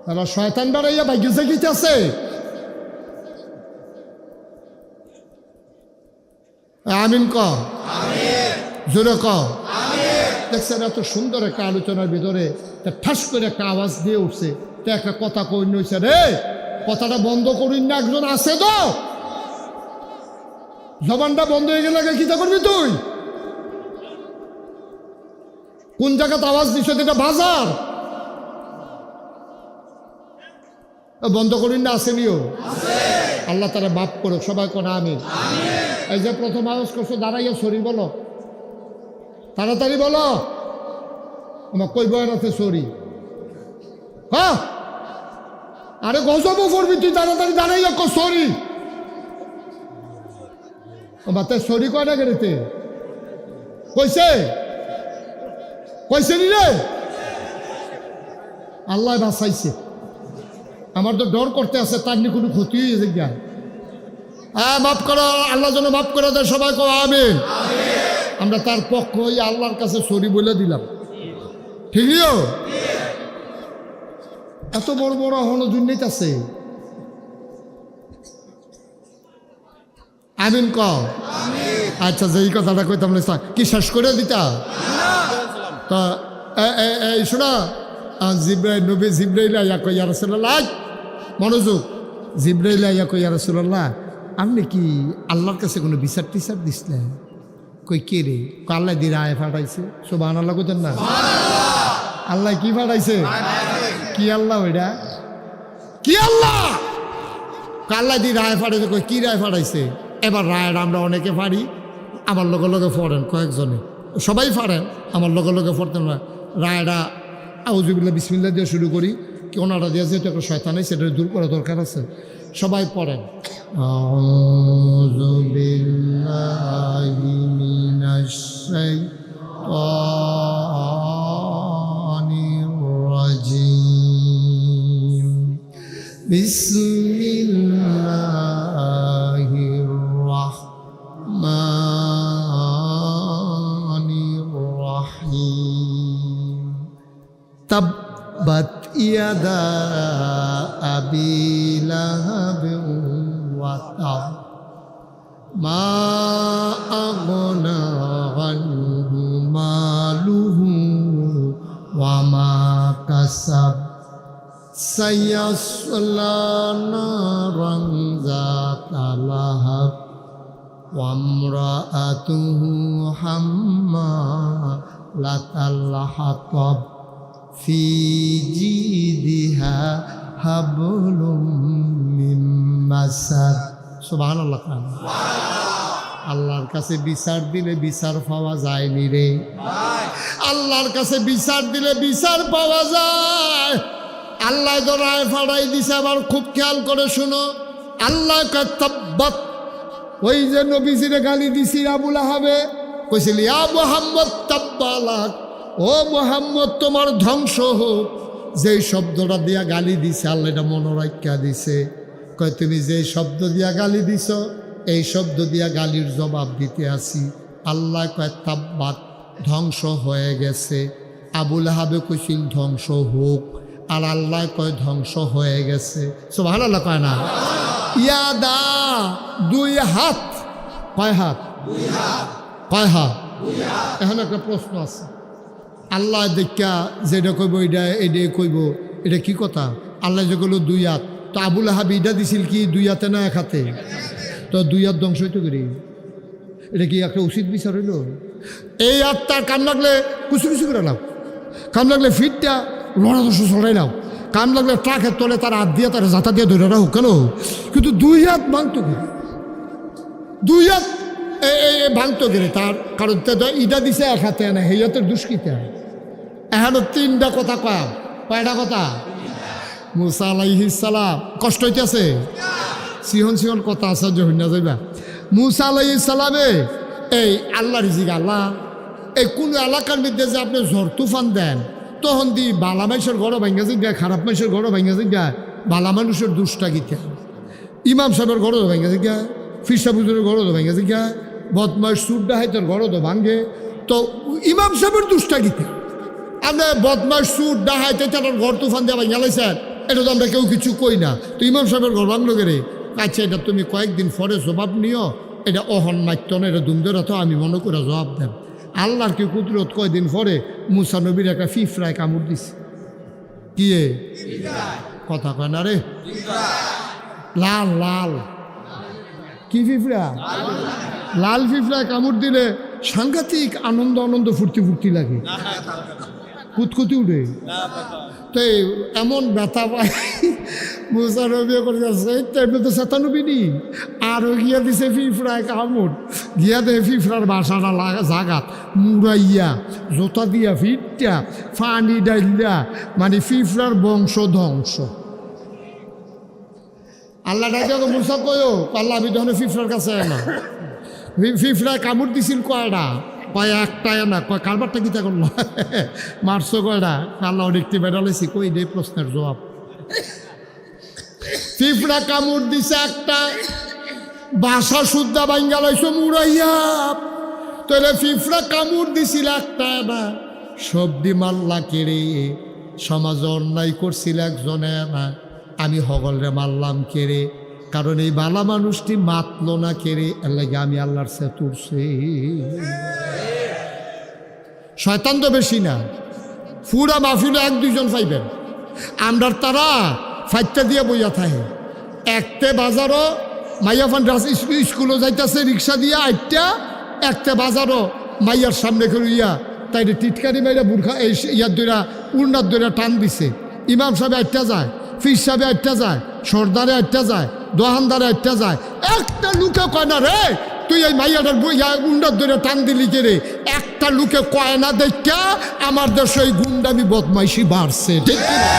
তারা শয়তান বাড়াইয়া ভাগ্যে গিয়েছে। আমিন ক, জোরে ক। দেখছেন এত সুন্দর একটা আলোচনার ভিতরে ঠাস করে একটা আওয়াজ দিয়ে উঠছে। তো একটা কথা কই নইছে রে, কথাটা বন্ধ করিন না, একজন আছে তো। জবানটা বন্ধ হয়ে গেলে কিতা করবি তুই? কোন জায়গাতে আওয়াজ দিচ্ছে? এটা বাজার। বন্ধ করিন না, আসেনিও। আল্লাহ তারা মাফ করুক, সবাই কোনা আমিন। এই যে প্রথম আওয়াজ করছো, দাঁড়াইয়া সরি বলো, তাড়াতাড়ি বলো। আমার কই বয়ান আছে সরি? হ্যাঁ, আরে গজবও করবি তুই, তাড়াতাড়ি দাঁড়াইয়া কো সরি। মাতে সরি কয় না গেড়েতে কইছে নি রে? আল্লাহ বাঁচাইছে। আমার তো ডর করতে আছে, তার নি কোনো ক্ষতি হয়ে যায়। হ্যাঁ, মাফ করো, আল্লাহ যেন মাফ করে দেয়। সবাই কো আমিন। আমরা তার পক্ষ হয়ে আল্লাহর কাছে সরি বলে দিলাম। ঠিকই? এত বড় বড় হলো দুর্নীতি আছে। আমিন ক। আচ্ছা, যেই কথাটা কইতাম কি শেষ করে দিতা? তা এই শোনা, জিব্রাইল আইয়া কই ইয়া রাসূলুল্লাহ, মনোযোগ। জিব্রাইল আইয়া কই ইয়া রাসূলুল্লাহ আপনি কি আল্লাহর কাছে কোনো বিচার টিচার দিছিলেন? কই কে রে? আল্লাহ দিয়ে আয় ফাটাইছে। সুবহানাল্লাহ কইতেন না? আল্লাহ কি ফাটাইছে? কি আল্লাহ ওইটা কি আল্লাহ আল্লাহ দি রায় ফাড়াইছে কই কি রায় ফাড়াইছে এবার রায় আমরা অনেকে পারি আমার লগে লগে পড়েন কয়েকজনে সবাই পারেন আমার লগে লগে পড়তেন না রায়টা আউযুবিল্লাহ বিসমিল্লাহ দিয়ে শুরু করি কি ওনারা দিয়ে যেহেতু একটা শয়তান সেটা দূর করা দরকার আছে সবাই পড়েন আউযু বিল্লাহি মিনাশ শাইতানির রাজিম বিসমিল্লাহির রাহমানির রাহিম তাব্বাত ইয়াদা আবি লাহাবিন ওয়া তাব মা আগনা আনহু মালুহু ওয়া মা কাসাব সায়াসলা নারান যাতা লাহাব ওয়া ইমরাআতুহু হাম্মালাতাল হাতাব ফি জিদিহা হাবলুম মিন মাসাদ সুবহানাল্লাহ। আল্লাহর কাছে বিচার দিলে বিচার পাওয়া যায়নি রে আল্লাহর কাছে বিচার দিলে বিচার পাওয়া যায়। আল্লাহ তো রায় ফাড়াই দিছে আবার খুব খেয়াল করে শুনো আল্লাহ তাব্বাত ওই যে নবীজিরে গালি দিছি আবু লাহাবে কইছিল ইয়া মুহাম্মদ তাব্বালাক ও মুহাম্মদ তোমার ধ্বংস হোক যেই শব্দটা দিয়া গালি দিছে আল্লাহ এটা মনে রাখিয়া দিছে কয় তুমি যেই শব্দ দিয়া গালি দিছ এই শব্দ দিয়া গালির জবাব দিতে আসি আল্লাহ কয় তাব্বাত ধ্বংস হয়ে গেছে আবু লাহাবে কইছিল ধ্বংস হোক আর আল্লাহ কয় ধ্বংস হয়ে গেছে সুবহানাল্লাহ কয় না ইয়াদা দুই হাত কয় হাত কয় হাত এখন একটা প্রশ্ন আছে আল্লাহ দেখা যেটা কইব এটা কইব এটা কি কথা আল্লাহ যে কইল দুই হাত তো আবু লাহাব ইটা দিছিল কি দুই হাতে না এক হাতে তো দুই হাত ধ্বংস হইতে করি এটা কি একটা উচিত বিচার হইল এই হাতটার কাম লাগলে কুচু কুচু করে নাও কাম লাগলে ফিটটা লড়া দশ চড়াই নাও কাম লাগলে ট্রাকের তলে তার হাত দিয়ে তার জাতা দিয়ে ধরে রাখো কেন কিন্তু দুই হাত ভাঙতো কি দুই হাত ভাঙতো গেলে তার কারণ ইটা দিছে এক হাতে না সেই হাতের দুষ্কৃতা এখানে তিনটা কথা কয়টা কথা মুসা আলাইহিস সালাম কষ্ট হইতেছে সিহন সিহন কথা আছে যে হইনা যাইবা মুসা আলাইহিস সালামে এই আল্লাহ রিজিক আল্লাহ এই কোন এলাকার মধ্যে যে আপনি ঝড় তুফান দেন তখন দি বালা মানুষের ঘর ভাঙ্গা যায় খারাপ মানুষের ঘর ভাঙ্গা যায় বালা মানুষের দুষ্টা গীতা ইমাম সাহেবের ঘরও ভাঙ্গা যায় ফিরসা পুজোর ঘরও ভাঙ্গা যায় বদমাস সুরডা হাইতের ঘরও তো ভাঙ্গে তো ইমাম সাহেবের দুষ্টা গীতা আমরা বদমাস সুর ডাহাইতে তার ঘর তুফান দেওয়া গেলেছেন এটা তো আমরা কেউ কিছু কই না তো ইমাম সাহেবের ঘর ভাঙলো গেলে আচ্ছা এটা তুমি কয়েকদিন পরে জবাব নিও এটা অহন মাত্য না এটা দুমদেরা তো আমি মনে করে জবাব দেব আল্লাহর কি কুদরত কয়দিন পরে মুসা নবীর একটা ফিফরায় কামড় দিছে কি কথা কয় না রে লাল লাল কি ফিফরা লাল ফিফরায় কামড় দিলে সাংঘাতিক আনন্দ আনন্দ ফুর্তি ফুর্তি লাগে কুতকুতি উঠে তো এমন ব্যথা পায় মুসা নবী করছে এমনি তো চেতানবি নি আরও গিয়া দিছে ফিফরায় কামড় গিয়া দে ফিফরার বাসাটা জাগাত মুড়াইয়া জোতা দিয়া ফিটটা ফানি ডাইলা মানে ফিফরার বংশ ধ্বংস আল্লাহ ডাকে মুসা কয়ো আল্লাহ আমি তখন ফিফরার কাছে না ফিফরায় কামড় দিছিল কয়টা কয় একটাই না কয় কারবারটা গীতা করল মারছো কয়টা আল্লাহ দেখতে বেড়ালেছি কই দে প্রশ্নের জবাব ফিফরা কামড় দিছে একটা বাসা শুদ্ধা ভাঙ্গা লাইছো মুড়াইয়া তাহলে ফিফরা কামড় দিছিল একটা না সবদি মাল্লা কেড়ে সমাজ অন্যায় করছিল একজনে না আমি হগলরে মারলাম কেড়ে কারণ এই বালা মানুষটি মাতলো না কেড়ে এর লাগে আমি আল্লাহর সে তুরছি শয়তান তো বেশি না ফুরা মাহফিলে এক দুইজন পাইবেন আমরার তারা ফাইটটা দিয়ে বইয়া থাকে একতে বাজারও মাইয়া ফান স্কুলে যাইতেছে রিক্সা দিয়ে আইটা একতে বাজারও মাইয়ার সামনে করে ইয়া তাই টিটকারি মাইরা বুর্খা এই ইয়ার দইরা উড়নার দইরা টান দিছে ইমাম সাহেব আটটা যায়, ফির সাহেব আটটা যায়, সর্দারে আটটা যায়, দোহানদারে আটটা যায়, একটা লুকে কয় না রে তুই এই মাইয়াটার গুন্ডার ধরে টান দিলি কে রে। একটা লুকে কয় না দেখা আমার দেশে এই গুন্ডামি বদমাইশি বাড়ছে, ঠিক কিনা?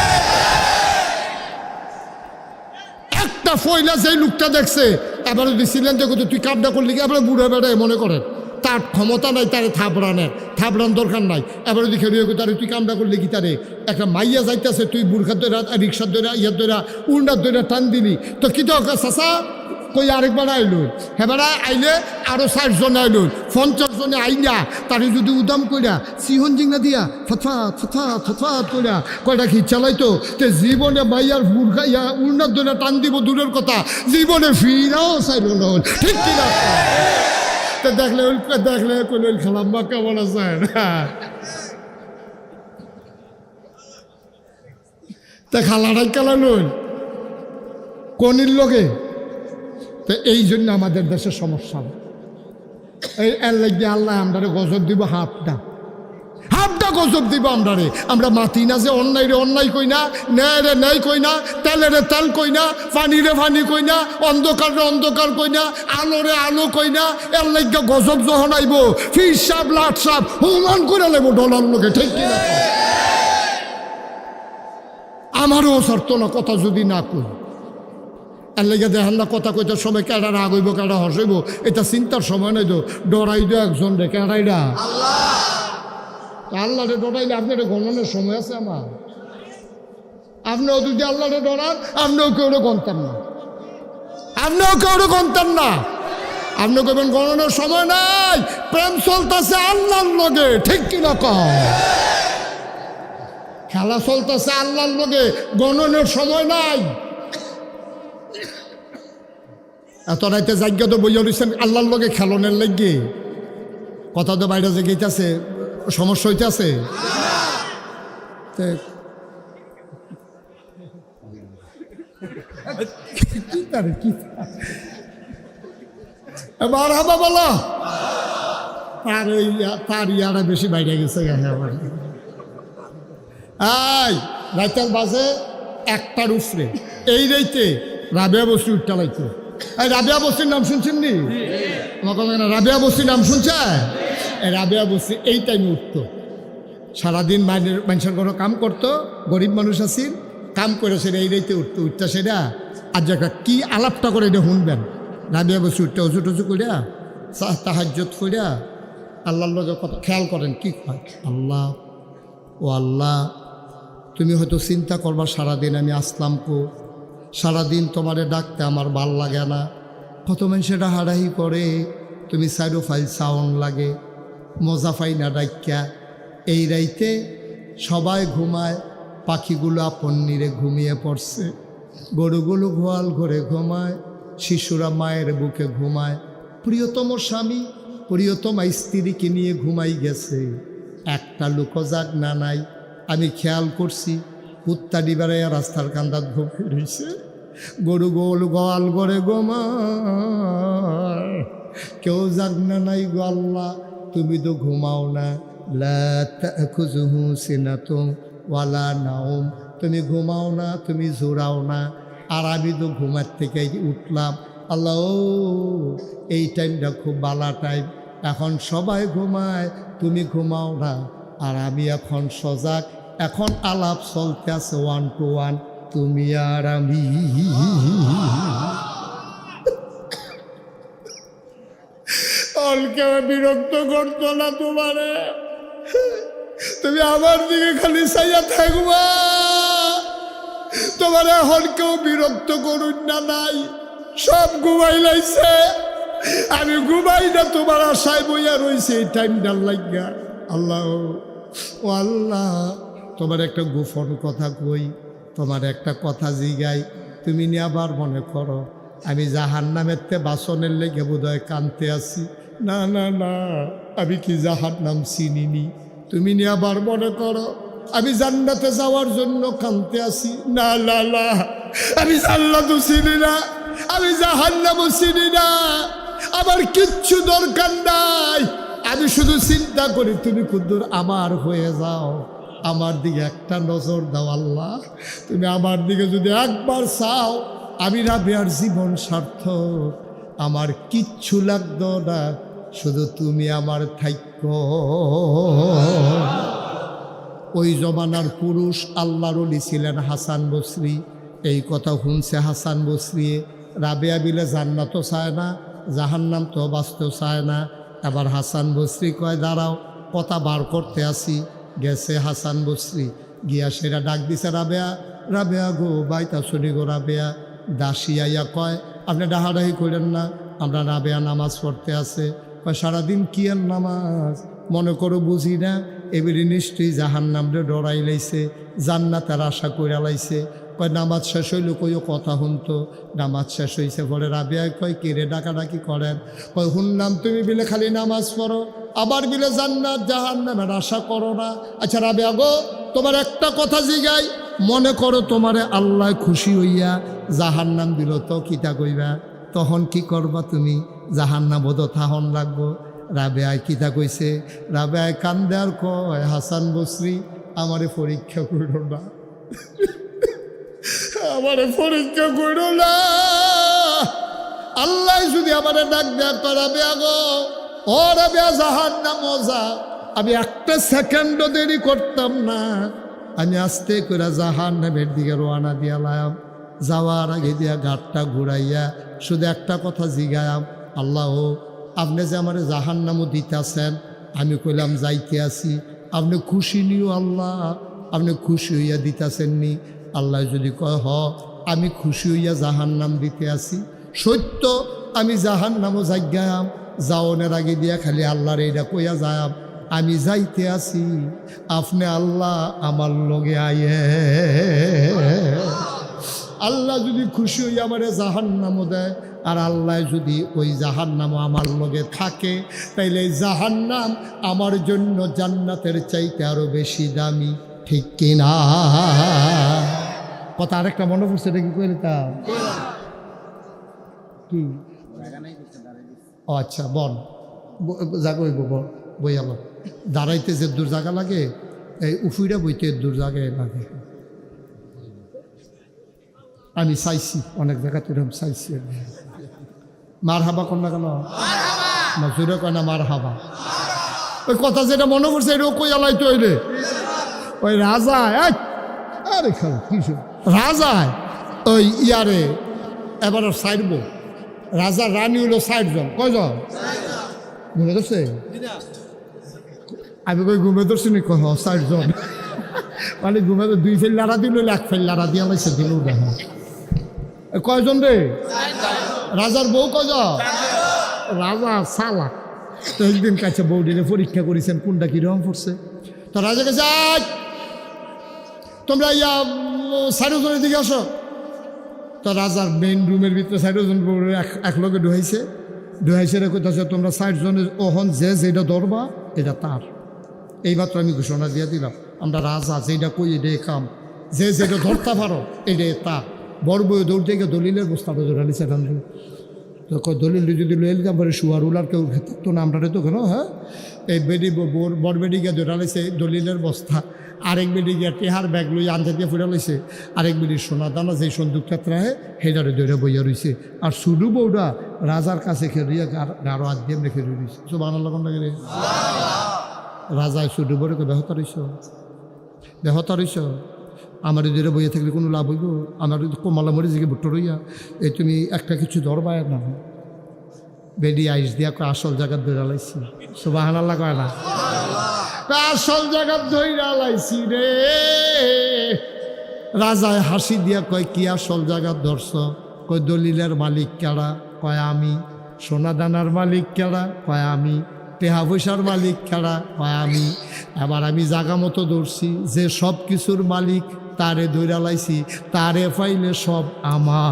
একটা ফয়লা যেই লোকটা দেখছে এবার যদি ছিলেন দেখো তুই কামটা করলি কি, এবার বুড়ো বেড়ায় মনে করেন তার ক্ষমতা নাই তারে থাপড়ান দরকার নাই। এবার যদি খেয়ে তারে তুই কামটা করলি কি, তারে একটা মাইয়া যাইতেছে তুই বুড়খার ধরে রিক্সার ধরে ইয়ার ধরে উন্ডার ধরে টান দিলি তো কি দরকার চাষা কই আরেকবার আইলুন, হেবার আইলে আরো 60 জন আইলুন, 50 জনে আইনা তারে যদি উদাম কইরা সিহন জিঙ্গা দিয়া ফথা ফথা ফথা কইরা কয়টা খিচ চালাইতো তে জীবনে মাইয়ার বুড়খা ইয়া উন্ডার ধরে টান দিব দূরের কথা, জীবনে ফিরাও চাইল না, ঠিক কিনা? তো দেখলে কোন খালাম্মা কেমন আছে তা খালাটাই খেলালুন কোনির লোকে। তো এই জন্য আমাদের দেশের সমস্যা। এই এর লাগে আল্লাহ আমরারে গজব দিব, হাফটা গজব দিব আমরারে। আমরা মাতি না যে অন্যায় রে অন্যায় কই না, ন্যায় রে ন্যায় কই না, তেলে রে তেল কই না, পানি রে পানি কই না, অন্ধকার রে অন্ধকার কই না, আলো রে আলো কই না। এর লাগে গজব যখন আইব ফির সাপ লাট সাপ হুমান করে নেব ডলার লোকে, ঠিক কিনা? আমারও সরত না কথা যদি না কই। এর লেগে দেখেন না কথা কইতার সময় কেডা রাগ হইব কেডা হসইব এটা চিন্তার সময় নাই। তো ডরাই দো একজন রে, কেডাইরা? আল্লাহরে ডরাইলে আপনার গণনের সময় আছে আমার? আপনিও যদি আল্লাহরে ডরান আপনিও কেউ গণতেন না, আপনি কবেন গণনের সময় নাই, প্রেম চলতেছে আল্লাহর লগে, ঠিক কিনা কম? খেলা চলতেছে আল্লাহর লগে, গণনের সময় নাই। এত রাইতে জায়গা তো বইয়া রয়েছেন আল্লাহর লগে খেলনের লাগে, কথা তো বাইরে যে গেইতেছে সমস্যা হইতেছে। এবার হাবা বলো তার ইয়ারা বেশি বাইরে গেছে। রাইতের বাজে 1টার উপরে, এই রাইতে রাবেয়া বস্তি উঠতে লাগছে। রাবেয়া বস্তির নাম শুনছেন নি? রাবেয়া বস্তির নাম শুনছে? রাবেয়া বস্তি এই টাইমে উঠতো, সারাদিন মানুষের কোনো কাম করতো, গরিব মানুষ আছেন, কাম করে সেটা এই রাইতে উঠতো। উঠতে সেটা আর একটা কি আলাপটা করে এটা শুনবেন। রাবেয়া বস্তি উঠতে উঁচু টুচু করিয়া তাহাজ্জুদ করিয়া আল্লাহর লগে কথা খেয়াল করেন কি কয়, আল্লাহ ও আল্লাহ তুমি হয়তো চিন্তা করবা সারাদিন আমি আসলাম কো, সারাদিন তোমারে ডাকতে আমার ভাল লাগে না, কত মানুষের হারাহি করে, তুমি সাইডো ফাইল সাউন্ড লাগে, মজা পাই না ডাক্যা। এই রাইতে সবাই ঘুমায়, পাখিগুলো আপন নিরে ঘুমিয়ে পড়ছে, গরুগুলো গোয়াল ঘরে ঘুমায়, শিশুরা মায়ের বুকে ঘুমায়, প্রিয়তম স্বামী প্রিয়তমা স্ত্রীকে নিয়ে ঘুমাই গেছে, একটা লোকও যাক না নাই। আমি খেয়াল করছি কুত্তা ডিবারাইয়া রাস্তার কান্দাত ঘুমিয়ে রয়েছে, গরু গোল গোয়াল ঘরে ঘুমায়, কেউ যাক না নাই গো আল্লাহ তুমি তো ঘুমাও না, লা তাখুযুহু সিনাতুন ওয়ালা নাওম, তুমি ঘুমাও না, তুমি জোরাও না, আর আমি তো ঘুমার থেকে উঠলাম। আল্লাহ ও এই টাইমটা খুব বালা টাইম, এখন সবাই ঘুমায় তুমি ঘুমাও না, আর আমি এখন সজাগ, এখন আলাপ চলতে আছে 1 to 1 তুমি আর আমি। কেউ বিরক্ত করতো না তোমারে, তুমি আমার দিকে খালি চাইয়া থাকবা, তোমার এখন কেউ বিরক্ত করুন না, নাই সব ঘুমাই লাইছে, আমি ঘুমাই না তোমার আশায় বইয়া রয়েছে এই টাইমটার লাগিয়া। আল্লাহ ও আল্লাহ তোমার একটা গোপন কথা কই, তোমার একটা কথা জিগাই, তুমি নিয়ে আবার মনে করো আমি জাহান্নামের তে বাসনের লেগে বোধহয় কানতে আসি। না না না, আমি কি জাহান্নাম চিনিনি, তুমি নিয়ে আবার মনে করো আমি জান্নাতে যাওয়ার জন্য কানতে আসি। না না না, আমি জান্নাতও চিনি না, আমি জাহান্নামও চিনি না, আমার কিচ্ছু দরকার নাই, আমি শুধু চিন্তা করি তুমি কুদ্দুর আমার হয়ে যাও, আমার দিকে একটা নজর দাও আল্লাহ, তুমি আমার দিকে যদি একবার চাও, আমি রাবেয়ার জীবন সার্থক, আমার কিচ্ছু লাগতো না, শুধু তুমি আমার থাইক্য। ওই জমানার পুরুষ আল্লাহর ওলি ছিলেন হাসান বসরি। এই কথা শুনছে হাসান বসরি, রাবেয়া বিলে জান্নাতও চায় না, জাহান্নাম তো বাঁচতেও চায় না। এবার হাসান বসরি কয় দাঁড়াও, কথা বার করতে আসি। গেছে হাসান বসরি, গিয়া সেরা ডাক দিছে রাবেয়া, রাবেয়া গো বাইতা শুনি গো রাবেয়া। দাসী আইয়া কয় আপনি ডাহাডাহি করেন না, আমরা রাবেয়া নামাজ পড়তে আছে। কয় সারাদিন কি আর নামাজ, মনে করো বুঝি না, এবারে নিশ্চয়ই জাহান্নামরে ডরাই লাইছে, জান্নাতের আশা কইরা লাইছে। কয় নামাজ শেষ হইল, কইও কথা শুনতো। নামাজ শেষ হয়েছে পরে রাবেয়া কয় কেড়ে ডাকাডাকি করেন। কয় শুনলাম তুমি বিলে খালি নামাজ পড়ো, আবার বিলে জান্নাত জাহান্নামের আশা করো না। আচ্ছা রাবেয়া গো, তোমার একটা কথা জিগাই, মনে করো তোমারে আল্লাহ খুশি হইয়া জাহান্নাম দিল, তো কিতা কইবা, তখন কি করবা তুমি? জাহান্নাম বোধ থাহন লাগবো। রাবেয়ায় কিতা কইছে, রাবেয়ায় কান্দে আর কয় হাসান বসরি আমারে পরীক্ষা করল না, আমারে পরীক্ষা করল না। আল্লাহ যদি আমারে ডাক দেয় তো রাবেয়া গো, ও রাবেয়া জাহান্নাম মজা, আমি একটা সেকেন্ডও দেরি করতাম না, আমি আস্তে করে জাহান্নামের দিকে রওনা দিয়ালাম। যাওয়ার আগে দিয়া ঘাটটা ঘুরাইয়া শুধু একটা কথা জিগায়াম, আল্লাহ আপনি যে আমার জাহান্নামও দিতেছেন, আমি কইলাম যাইতে আসি, আপনি খুশি নিও আল্লাহ, আপনি খুশি হইয়া দিতেছেন নি? আল্লাহ যদি কয় হ আমি খুশি হইয়া জাহান্নাম দিতে আসি, সত্য আমি জাহান্নামও যাইগাম, যাওনের আগে দিয়া খালি আল্লাহর এইটা কইয়া যায়াম আমি যাইতে আসি, আপনি আল্লাহ আমার লগে আইয়ে। আল্লাহ যদি খুশি হইয়া আমারে জাহান্নামও দেয়, আর আল্লাহ যদি ওই জাহান্নাম আমার লগে থাকে, তাইলে এই জাহান্নাম আমার জন্য জান্নাতের চাইতে আরো বেশি দামি, ঠিক কিনা? কথা আরেকটা মনে পড়ছে, এটা কি কইতাম কি? ও আচ্ছা বল, জাগা হইব বই আলো, দাঁড়াইতে যে দূর জায়গা লাগে, এই উফুইরা বইতে দূর জায়গায় লাগে। আমি চাইছি অনেক জায়গাতে এরকম চাইছি। মার হাবা কন না কেন, না জোরে কয় না মার হাবা। ওই কথা যেটা মনে পড়ছে এটাও কই আলাই তৈরি। ওই রাজায়, আরে কিছু রাজায় ওই ইয়ারে এবার সাইডব, রাজা রানী হইল 60 জন। কয়জন? ঘুমে ধরছে? আমি কই ঘুমে ধরছি নি? কয় 60 জন। মানে ঘুমে তো 2 ফেল লাড়া দিল, 1 ফেল লাড়া দিয়া লাইছে দিল। দেখা কয়জন রে? রাজার বউ কয়জন? রাজা সালাক। তো একদিন কাছে বউডিরে পরীক্ষা করেছেন কোনটা কিরকম পড়ছে। তো রাজা কাছে তোমরা ইয়া 60 জনের দিকে আসো। তো রাজার মেইন রুমের ভিতরে 60 জন এক লগে ঢুকাইছে রে কইতাছে তোমরা 60 জনের ওহন যে যেটা ধরবা এটা তার। এইমাত্র আমি ঘোষণা দিয়ে দিলাম, আমরা রাজা যেটা কই এটা কাম, যে যেটা ধরতে পারো এটা তা। বড় বই দৌড়তে গিয়ে দলিলের বস্তাটা ধরালিছে এখান থেকে। তো দলিল যদি লয়ে নিতাম পরে শুয়ার উলার কেউ থাকতো না, আমরা তো কেন। হ্যাঁ, এই বেডি বড় বেডি গিয়ে ধরালিছে দলিলের বস্তা, আরেক বেডি গিয়ে টেহার ব্যাগ লই আনতে দিয়ে ফুটা লইছে, আরেক বেডি সোনা দানা যে সন্দুক ক্ষেত্রে হয় সেটারে দৌড়ে বইয়া রয়েছে। আর শুধু বউটা রাজার কাছে খেলিয়া গাঢ় হাত দিয়ে রেখে রয়েছে। সব আনার লগন লাগে রে রাজায় শুধু বড় বেহতা রইছ। আমার দূরে বইয়া থাকলে কোনো লাভ হইব? আমার কমলা মরি যে ভুট্টো রইয়া এই তুমি একটা কিছু ধরবায় না। বেডি আইস দিয়া কয় আসল জায়গার ধৈরা লাইছি। সুবহানাল্লাহ কয় না? আসল জায়গার ধৈরা লাইছি রে। রাজায় হাসি দিয়া কয় কি আসল জায়গার ধরছ? কয় দলিলের মালিক কেডা? কয় আমি। সোনা দানার মালিক কেডা? কয় আমি। টেহা পয়সার মালিক কেডা? কয় আমি। এবার আমি জাগা মতো ধরছি, যে সব কিছুর মালিক তারে ধৈরা লাইছি, তারে পাইলে সব আমার।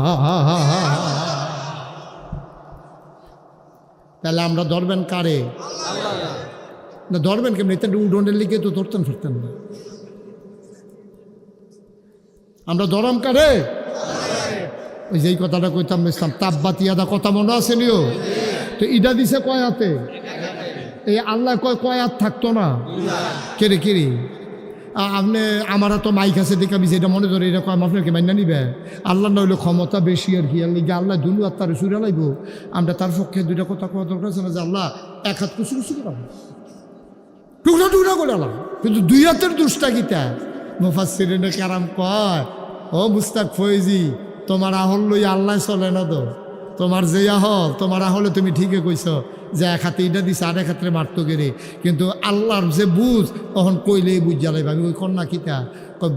তাহলে আমরা ধরবেন কারে? না ধরবেন কেমন? এটা উডনের লিগে তো ধরতেন ফিরতেন না। আমরা ধরম কারে? ওই যেই কথাটা কইতাম ইসলাম তাব্বাতিয়াদা কথা মনে আছে নিও? তো ইডা দিছে কয়াতে, এই আল্লাহ কয় কয়াত থাকতো না। কেরে আপনি আমার তো মাইক আছে দেখে আমি যেটা মনে ধরে এরকম আপনাকে মাইনা নিবে আল্লাহ না হইলে ক্ষমতা বেশি আর কি আল্লাহ আল্লাহ দুনু আর তার সুরে লাগব আমরা তার পক্ষে দুইটা কথা কোয়া দরকার আছে না যে আল্লাহ এক হাত কুচু কুচু করাবো টুকরা টুকরা করে আলাম কিন্তু দুই হাতের দুষ্টা গীতা মুফাসসিরিনে কেরাম কয় ও মুস্তাক ফয়েজি তোমার আহল লই আল্লাহ চলে না তো তোমার যে আহল তোমার আহলে তুমি ঠিকই কইছ যে এক হাতে এটা দিছে আর এক হাতে মারতো গেরে কিন্তু আল্লাহর যে বুঝ তখন কইলেই বুঝ জ্বালাইবে আমি ওই কন্যা কিতা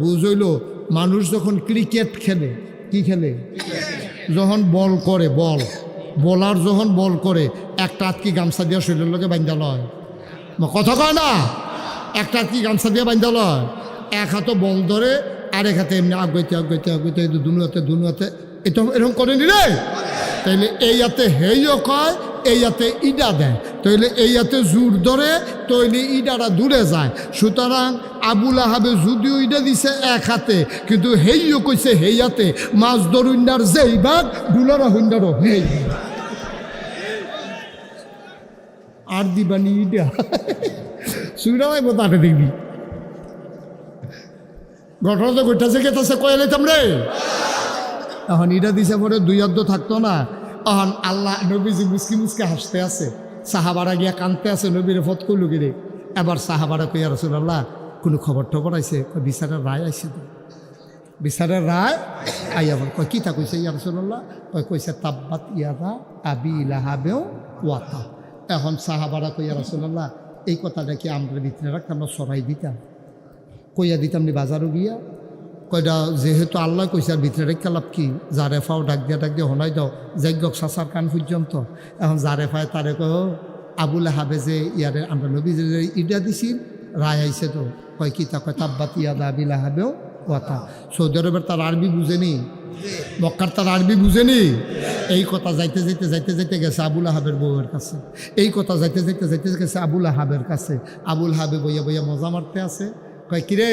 বুঝ হইল মানুষ যখন ক্রিকেট খেলে কি খেলে যখন বল করে বলার যখন বল করে একটা হাত কি গামছা দিয়ে শরীরের লোকে বান্ধা লয় কথা কয় না একটা হাত কি গামছা দিয়ে বান্ধা লয় এক হাতে বল ধরে আর এক হাতে এমনি আগাইতে দুনু হাতে এটা এরকম করে নিলে তাইলে এই হাতে হেইও কয় এই হাতে ইডা দেয় তাইলে এই হাতে জোর ধরে তৈলে ইডারা দূরে যায় সুতরাং আবুল আহাবে যদিও ইডা দিছে এক হাতে কিন্তু হেইও কইছে হেই হাতে মাছ ধরুন্ডার যেই ভাগ ডুলারা হুন্ডারও হেই আর দিবানি ইডা সুরাই বোতাতে দেখবি ঘটনা তো ঘটেছে কেতাছে কয়েলাইতাম রে এখন ইডা দিছে পরে দুই অর্ধ থাকতো না এখন আল্লাহ নবীজি মুসকি মুসকে হাসতে আছে সাহাবারা গিয়া কানতে আছে নবীরে ফত করলু গিরে এবার সাহাবারা কইয়া রাসূলুল্লাহ কোনো খবর টবর আইছে বিচারের রায় আইছে তো বিচারের রায় আইয়া কয় কিতা কইছে ইয়া রাসূলুল্লাহ কইছে তাব্বাত ইয়াদা আবি লাহাবেও ওয়াতা এখন সাহাবারা কইয়া রাসূলুল্লাহ এই কথাটা কি আমরা ভিতরে রাখতাম আমরা সরাই দিতাম কইয়া দিতাম নি বাজারও গিয়া কয়টা যেহেতু আল্লাহ কইছে আর ভিতরে রেখা লাভ কি যারে ফাও ডাক দিয়া হনাই দাও যজ্ঞ সাসার কান পর্যন্ত এখন যারে ফায় তারে কয় আবুল আহাবে যে ইয়ারে আমরা নবী যে ইডা দিছিল রায় আইছে তো কয় কি তা কয় তাব্বাত ইয়াদা আবিল আহাবেও কথা সৌদি আরবের তার আরবি বুঝেনি মক্কার তার আরবি বুঝেনি এই কথা যাইতে গেছে আবুল আহাবের বউয়ের কাছে এই কথা যাইতে গেছে আবুল আহাবের কাছে আবুল আহাবে বইয়া মজা মারতে আছে কয় কিরে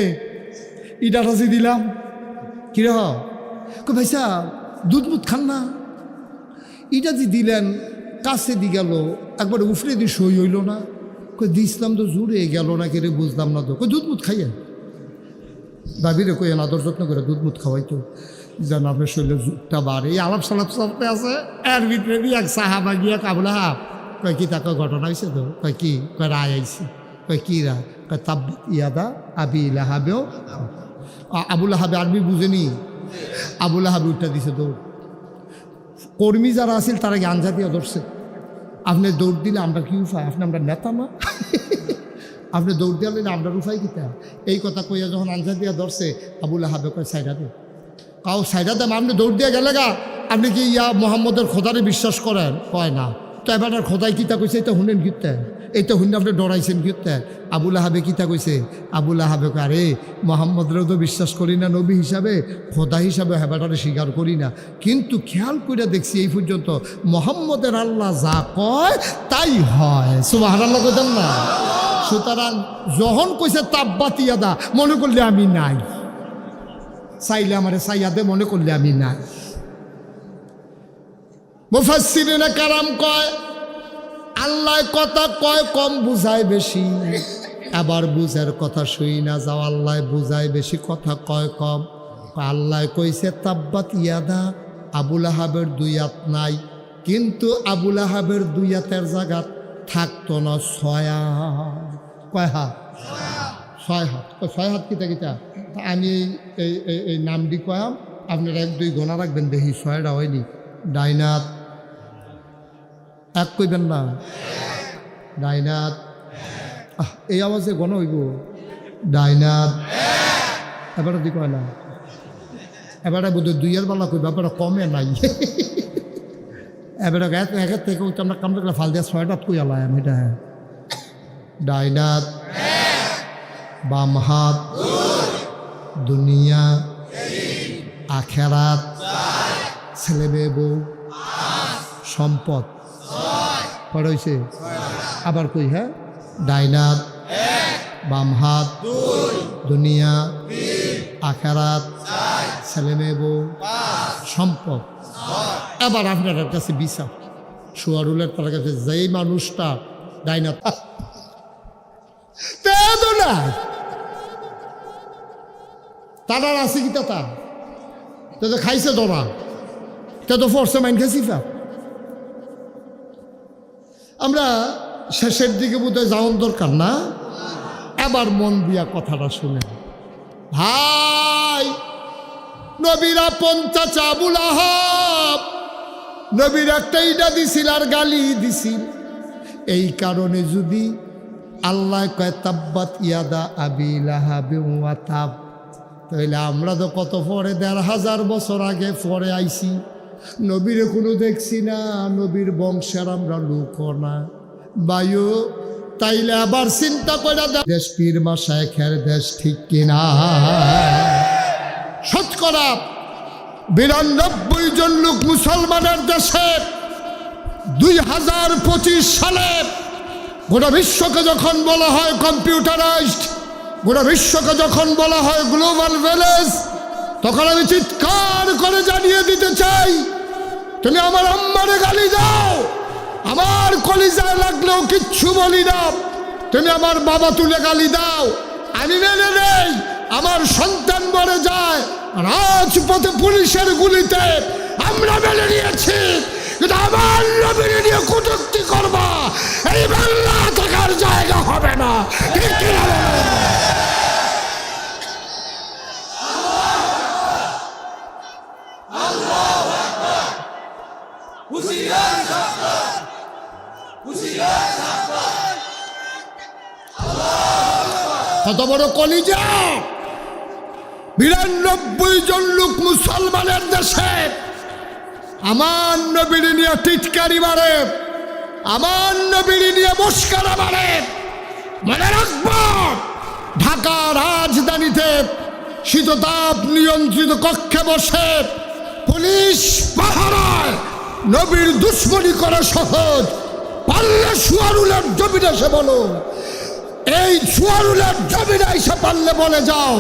ইটা রাজি দিলাম কিরে ভাই সাহ দুধ মুধ খান না ইটা যে দিলেন কাছে দি গেল একবার উফরে দিয়ে সই হইল না কই দিছিলাম তো জুড়ে গেল না কিরে বুঝলাম না তো কই দুধ মুধ খাইয়েন দাবিরে কই আদর যত্ন করে দুধ মুধ খাওয়াইতো যেন আপনার শরীরের জুটটা বাড়ে এই আলাপ সালাপ চলতে আছে এর ভিতরে দিয়ে এক সাহাবা গিয়া কাবুল আহাব কয় কি তাকে ঘটনা হয়েছে তো কয় কি কয় রায় আইছে কয় কি রায় কয় তাব্বাত ইয়াদা আবি লাহাবেও আবুল আহাবে আরবি বুঝেনি আবুল আহাবে উঠটা দিছে দৌড় কর্মী যারা আছিল তারা আঞ্জা দিয়ে ধরছে আপনি দৌড় দিলে আমরা কি উপায় আপনি আমরা নেতা না আপনি দৌড় দিলে আমরা উপায় কিতা এই কথা কইয়া যখন আঞ্জা দিয়া ধরছে আবুল আহাবে কয় সাইডা দে কাউ সাইডা দেন আপনি দৌড় দিয়ে গেলে গা আপনি কি ইয়া মোহাম্মদের খোদারে বিশ্বাস করেন কয় না তো এবার খোদাই কিতা কইছে এটা শুনেন কিতে এইটা শুনে আপনি ডরাইছেন কিতে আবুল আহাবে কিতা কইছে আবুল আহাবে আরে মোহাম্মদরেও তো বিশ্বাস করি না নবী হিসাবে খোদা হিসাবে হেবাটারে স্বীকার করি না কিন্তু খেয়াল করে দেখছি এই পর্যন্ত মোহাম্মদের আল্লাহ যা কয় তাই হয় সুবহানাল্লাহ কইতাম না সুতরাং যখন কইছে তাব্বাত ইয়াদা মনে করলে আমি নাই চাইলে আমারে চাইয়াদে মনে করলে আমি নাই মুফাসসিরিনে কারাম কয় আল্লাহ কথা কয় কম বুঝায় বেশি আবার বুঝার কথা শুই না যাও আল্লাহ বুঝায় বেশি কথা কয় কম আল্লাহ কইছে তাব্বাত ইয়াদা আবুল আহাবের দুই হাত নাই কিন্তু আবুল আহাবের দুই হাতের জায়গা থাকতো না ছয় হাত কয় হাত ছয় হাত কিতা কিতা আমি এই নামটি কয়াম আপনারা এক দুই গোনা রাখবেন দেখি ছয়টা হয়নি ডাইনাত এক কইবেন না ডাইনাত এই আওয়াজে গণ হইব ডাইনাত এবারে দি কয় না এবারে বোধ দুইয়ের বেলা কইব এবারে কমে নাই এবারে একের থেকে আমরা কামড়ে ফাল দিয়া ছয়টাত কই আলাই আমি এটা ডাইনাত বাম হাত দুনিয়া আখেরাত ছেলে মেয়ে বউ সম্পদ কটা হয়েছে আবার কই হ্যাঁ ডাইনাত বাম হাত দুনিয়া আখেরাত ছেলে মেয়ে বউ সম্পদ এবার আপনার কাছে বিচার সুয়ারুলের তার কাছে যেই মানুষটা ডাইনাত নাই তারার আছে কি তা তো খাইছে তোরা তো ফোর্সে মাইন খাইছি ফা আমরা শেষের দিকে বোধহয় যাওয়ার দরকার না। এবার মন দিয়া কথাটা শুনে ভাই, নবীরা 50 আবুল আহাব নবীর একটা ইটা দিছিল আর গালি দিছিল। এই কারণে যদি আল্লাহ কয় তাব্বাত ইয়াদা আবি লাহাবি ওয়া তাব, তাহলে আমরা তো কত পরে 1500 বছর আগে পরে আইছি, নবীরে কোনো দেখছি না, নবীর বংশের আমরা লোকও না বায়ু। তাইলে আবার চিন্তা করে দেশ পীর মাশায়েখের দেশ ঠিক কিনা? শতকরা 92 জন লোক মুসলমানের দেশে 2025 সালে গোটা বিশ্বকে যখন বলা হয় কম্পিউটারাইজড, গোটা বিশ্বকে যখন বলা হয় গ্লোবাল ভিলেজ, তখন আমি চিৎকার করে জানিয়ে দিতে চাই, তুমি আমার আম্মারে গালি দাও, আমার কলিজায় লাগলেও কিচ্ছু বলি না, তুমি আমার বাবা তুলে গালি দাও, আমি মেনে নেই। আমার সন্তান মরে যায় রাজপথে পুলিশের গুলিতে, আমরা মেনে নিয়েছি, কিন্তু আমার নবীর নিয়ে কটূক্তি করবা, এই বাংলা থাকার জায়গা হবে না। ঠিক কি না? কত বড় কলিজা! 92 জন লোক মুসলমানের দেশে আমার নবীর নিয়ে টিটকারি মারে, আমার নবীর নিয়ে মস্কারা মারে। মনে রাখবো, ঢাকা রাজধানীতে শীততাপ নিয়ন্ত্রিত কক্ষে বসে পুলিশ পাহারায় নবীর দুশ্মনী করা সহজ, পারলে সুয়ারুলের জমিনে এসে বলো, এই সুয়ারুলের জমিনে এসে পারলে বলে যাও,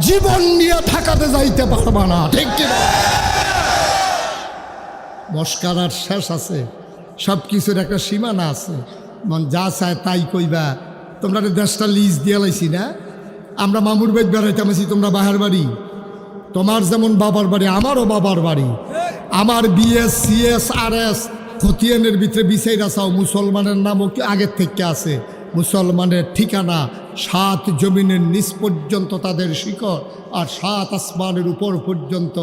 জীবন নিয়ে ঢাকাতে যাইতে পারবা না। ঠিক কিনা? মস্কারার শেষ আছে, সব কিছুর একটা সীমানা আছে। মন যা চায় তাই কইবা। তোমরা দেশটা লিজ দিয়ে লাইছি না, আমরা মামুর বাড়ি বেড়াইতাম আছি, তোমরা বাহার বাড়ি, তোমার যেমন বাবার বাড়ি আমারও বাবার বাড়ি। আমার বিএস সিএস আর এস খতিয়ানের ভিতরে বিচাইরা চাও, মুসলমানের নামও আগের থেকে আছে, মুসলমানের ঠিকানা 7 জমিনের নিচ পর্যন্ত তাদের শিকড়, আর 7 আসমানের উপর পর্যন্ত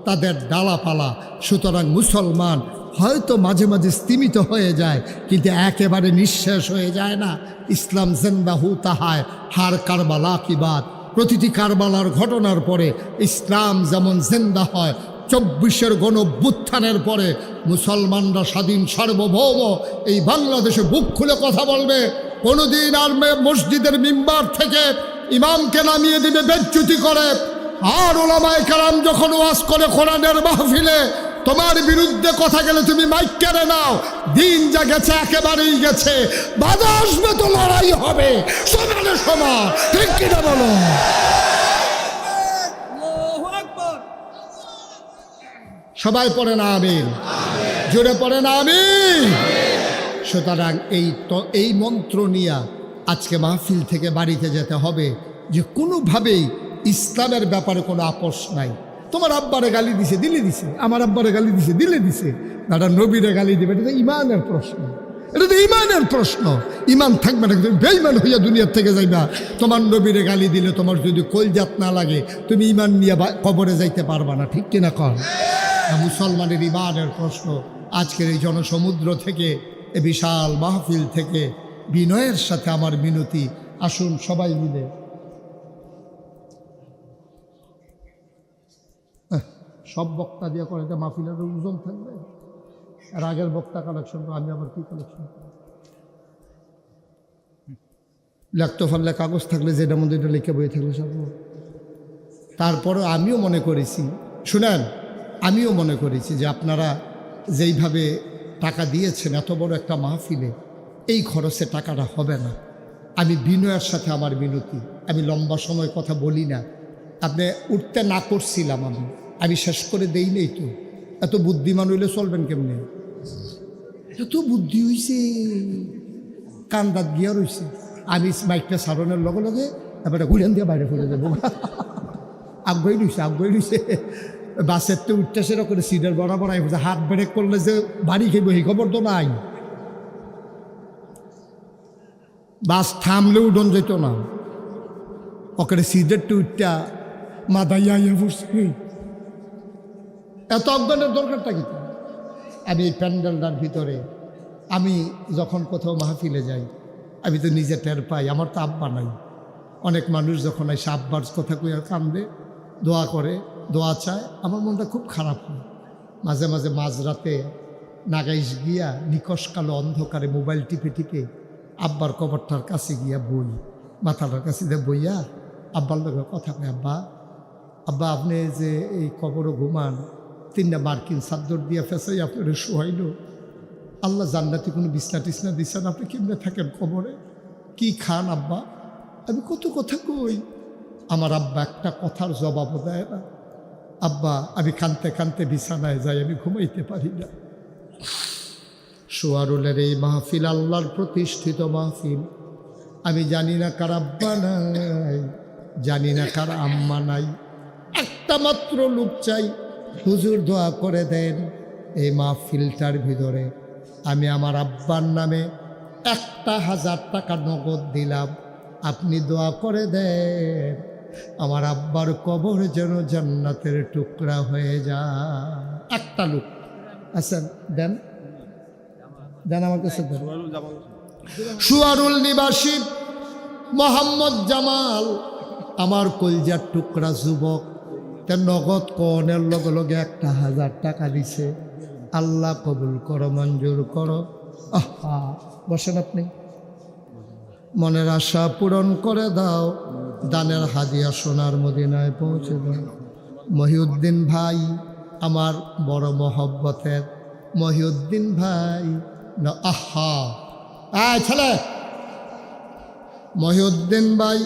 তাদের ডালাপালা। সুতরাং মুসলমান হয়তো মাঝে মাঝে স্তিমিত হয়ে যায়, কিন্তু একেবারে নিঃশেষ হয়ে যায় না। ইসলাম জিন্দা হু তাহায় হার কারবালা কি বাত। প্রতিটি কারবালার ঘটনার পরে ইসলাম যেমন জিন্দা হয়, 24-এর গণঅভ্যুত্থানের পরে মুসলমানরা স্বাধীন সার্বভৌম এই বাংলাদেশে বুক খুলে কথা বলবে। কোনোদিন আর মসজিদের মিম্বার থেকে ইমামকে নামিয়ে দিবে বেজ্জতি করে, আর ওলামায়ে কেরাম যখন ওয়াজ করে কোরআনের মাহফিলে তোমার বিরুদ্ধে কথা গেলে তুমি মাইক কেড়ে নাও। দিন যা গেছে একেবারেই গেছে, বাধা আসবে তো লড়াই হবে সমানে সমান। ঠিক কিনা বলো? সবাই পড়ে না আমিন, জোরে পড়ে না আমিন। সুতরাং এই মন্ত্র নিয়ে আজকে মাহফিল থেকে বাড়িতে যেতে হবে যে কোনোভাবেই ইসলামের ব্যাপারে কোনো আপোষ নাই। তোমার আব্বারে গালি দিছে, দিলে দিছে, আমার আব্বারে গালি দিছে, দিলে দিছে, দাদা নবীরে গালি দিবে, এটা তো ইমানের প্রশ্ন, এটা তো ইমানের প্রশ্ন। ইমান থাকবে না, তুমি বেঈমান হইয়া দুনিয়ার থেকে যাইবা। তোমার নবীরে গালি দিলে তোমার যদি কলজাত না লাগে, তুমি ইমান নিয়ে কবরে যাইতে পারবা না। ঠিক কিনা কর? মুসলমানের ইমানের প্রশ্ন। আজকের এই জনসমুদ্র থেকে, এ বিশাল মাহফিল থেকে বিনয়ের সাথে আমার মিনতি, আসুন সবাই মিলে সব বক্তা দিয়ে করে, এটা মাহফিলের ওজন থাকবে। আর আগের বক্তা কালেকশন, আমি আবার কি কালেকশন লিখতে পারলে, কাগজ থাকলে যেটার মধ্যে এটা লিখে বই থাকলে সব। তারপরে আমিও মনে করেছি, শুনেন, আমিও মনে করেছি যে আপনারা যেইভাবে টাকা দিয়েছেন এত বড় একটা মাহফিলে, এই খরচে টাকাটা হবে না। আমি বিনয়ের সাথে আমার মিনতি, আমি লম্বা সময় কথা বলি না, আপনি উঠতে না করছিলাম, আমি শেষ করে দেই নেই তো। এত বুদ্ধিমান হইলে চলবেন কেমনে? এত বুদ্ধি হইছে, কান্দাত গিয়া রইছে। আমি মাইকটা সারণের লগে লগে তারপরে ঘুরান দিয়ে বাইরে পড়ে যাবো। আগ্রহী রয়েছে বাসের তো উঠতে সেরকম করে সিটের বরাবর হাত ব্রেক করলে যে বাড়ি খেয়ে বহি খবর তো নাই। বাস থামলে উঠন যেত না, ওকে সিটের তো উঠটা মাথায় পড়ছে। এত অজ্ঞানের দরকারটা কি? আমি এই প্যান্ডেলটার ভিতরে আমি যখন কোথাও মাহফিলে যাই আমি তো নিজে টের পাই, আমার তো আব্বা নাই। অনেক মানুষ যখন এসে আব্বার কথা কইয়া কান্দে, দোয়া করে, দোয়া চায়, আমার মনটা খুব খারাপ হয়। মাঝে মাঝে মাঝরাতে নাগাইশ গিয়া নিকশ কালো অন্ধকারে মোবাইল টিপে টিপে আব্বার কবরটার কাছে গিয়া বই, মাথাটার কাছে দিয়ে বইয়া আব্বার লোকের কথা কয়, আব্বা আব্বা আপনি যে এই কবরও ঘুমান, 3টা মার্কিন চাদর দিয়া ফেসাই আপনার শোয়াইল, আল্লাহ জান্নাতি কোনো বিছনা টিছনা দিচ্ছেন, আপনি কেমনে থাকেন কবরে, কি খান আব্বা? আমি কত কথা কই, আমার আব্বা একটা কথার জবাবও দেয় না। আব্বা আমি কানতে কানতে বিছানায় যাই, আমি ঘুমাইতে পারি না। শোয়ারুলের এই মাহফিল আল্লাহর প্রতিষ্ঠিত মাহফিল। আমি জানি না কার আব্বা নাই, জানি না কার আম্মা নাই, একটা মাত্র লোক চাই, হুজুর দোয়া করে দেন এই মাহফিলটার ভিতরে আমি আমার আব্বার নামে 1000 টাকা নগদ দিলাম, আপনি দোয়া করে দেন আমার আব্বার কবর যেন জান্নাতের টুকরা হয়ে যায়। একটা লোক আছেন, দেন দেন আমার কাছে দেন। সুয়ারুল নিবাসী মোহাম্মদ জামাল, আমার কলজার টুকরা যুবক, তার নগদ কনের লগে লগে 1000 টাকা দিছে। আল্লাহ কবুল করো, মঞ্জুর করো। আহা, বসেন আপনি। মনের আশা পূরণ করে দাও, দানের হাদিয়া সোনার মদিনায় পৌঁছে দাও। মহিউদ্দিন ভাই, আমার বড় মহব্বতের মহিউদ্দিন ভাই, আহা ছেলে, মহিউদ্দিন ভাই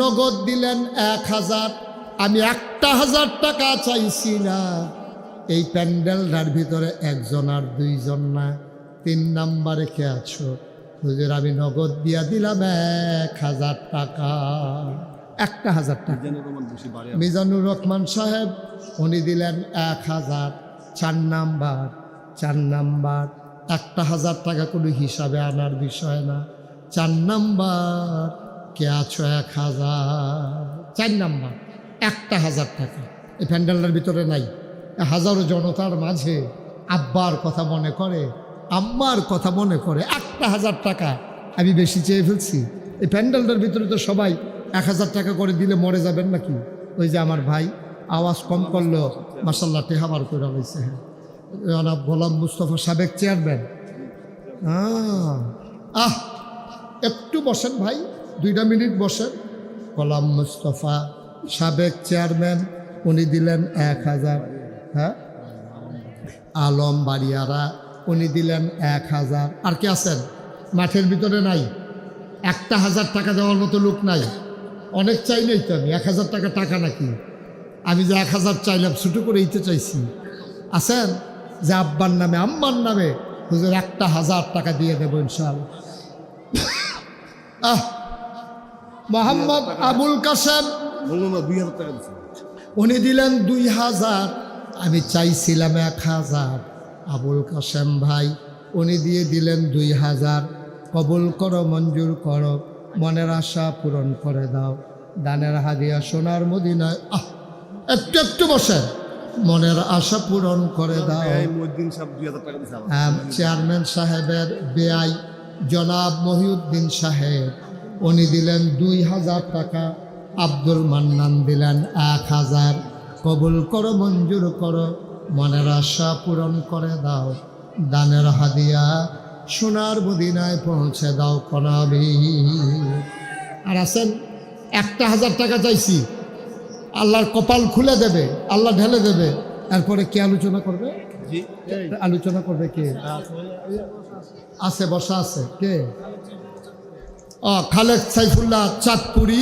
নগদ দিলেন 1000। আমি 1000 টাকা চাইছি না। এই প্যান্ডেলটার ভিতরে 1জন আর 2জন না, 3 নাম্বারে কে আছো? হুজুর আমি নগদ দিয়া দিলাম 1000 টাকা। 1000 টাকা। মিজানুর রহমান সাহেব উনি দিলেন 1000। 4 নাম্বার 1000 টাকা কোনো হিসাবে আনার বিষয় না। 4 নাম্বার কে আছো? 1000। 4 নাম্বার 1000 টাকা এই প্যান্ডেলটার ভিতরে নাই। হাজারো জনতার মাঝে আব্বার কথা মনে করে, আম্মার কথা মনে করে। 1000 টাকা আমি বেশি চেয়ে ফেলছি। এই প্যান্ডেলটার ভিতরে তো সবাই 1000 টাকা করে দিলে মরে যাবেন নাকি? ওই যে আমার ভাই আওয়াজ কম করলো, মাসাল্লাহ টেহাবার করে রয়েছে। জনাব গোলাম মুস্তফা সাবেক চেয়ারম্যান। একটু বসেন ভাই, 2 মিনিট বসেন। গোলাম মুস্তফা সাবেক চেয়ারম্যান, উনি দিলেন 1000। হ্যাঁ, আলম বাড়িয়ারা উনি দিলেন 1000। আর কে আছেন মাঠের ভিতরে? নাই। 1000 টাকা দেওয়ার মতো লোক নাই। অনেক চাইলেই তো আমি 1000 টাকা টাকা নাকি? আমি যে 1000 চাইলাম ছোটো করে দিতে চাইছি। আছেন যে আব্বার নামে আম্মার নামে হুজুর 1000 টাকা দিয়ে দেবো ইনশাআল্লাহ। মোহাম্মদ আবুল কাসেম উনি দিলেন 2000। আমি চাইছিলাম 1000। আবুল কাসেম ভাই উনি দিয়ে দিলেন 2000। কবুল করো, মঞ্জুর করো, মনের আশা পূরণ করে দাও, দানের হাদিয়া সোনার মদিনায়। একটু একটু বসেন, মনের আশা পূরণ করে দাও। চেয়ারম্যান সাহেবের বেআই জনাব মহিউদ্দিন সাহেব উনি দিলেন 2000 টাকা। আব্দুল মান্নান দিলেন 1000। কবুল করো, মঞ্জুর করো, মনের আশা পূরণ করে দাও, দানের হাদিয়া সোনার মদিনায় পৌঁছে দাও কনাবি। আর আছেন 1000 টাকা চাইছি, আল্লাহর কপাল খুলে দেবে, আল্লাহ ঢেলে দেবে। এরপরে কে আলোচনা করবে? আলোচনা করবে কে? আছে, বসা আছে। কে? খালেদ সাইফুল্লাহ চাঁদপুরি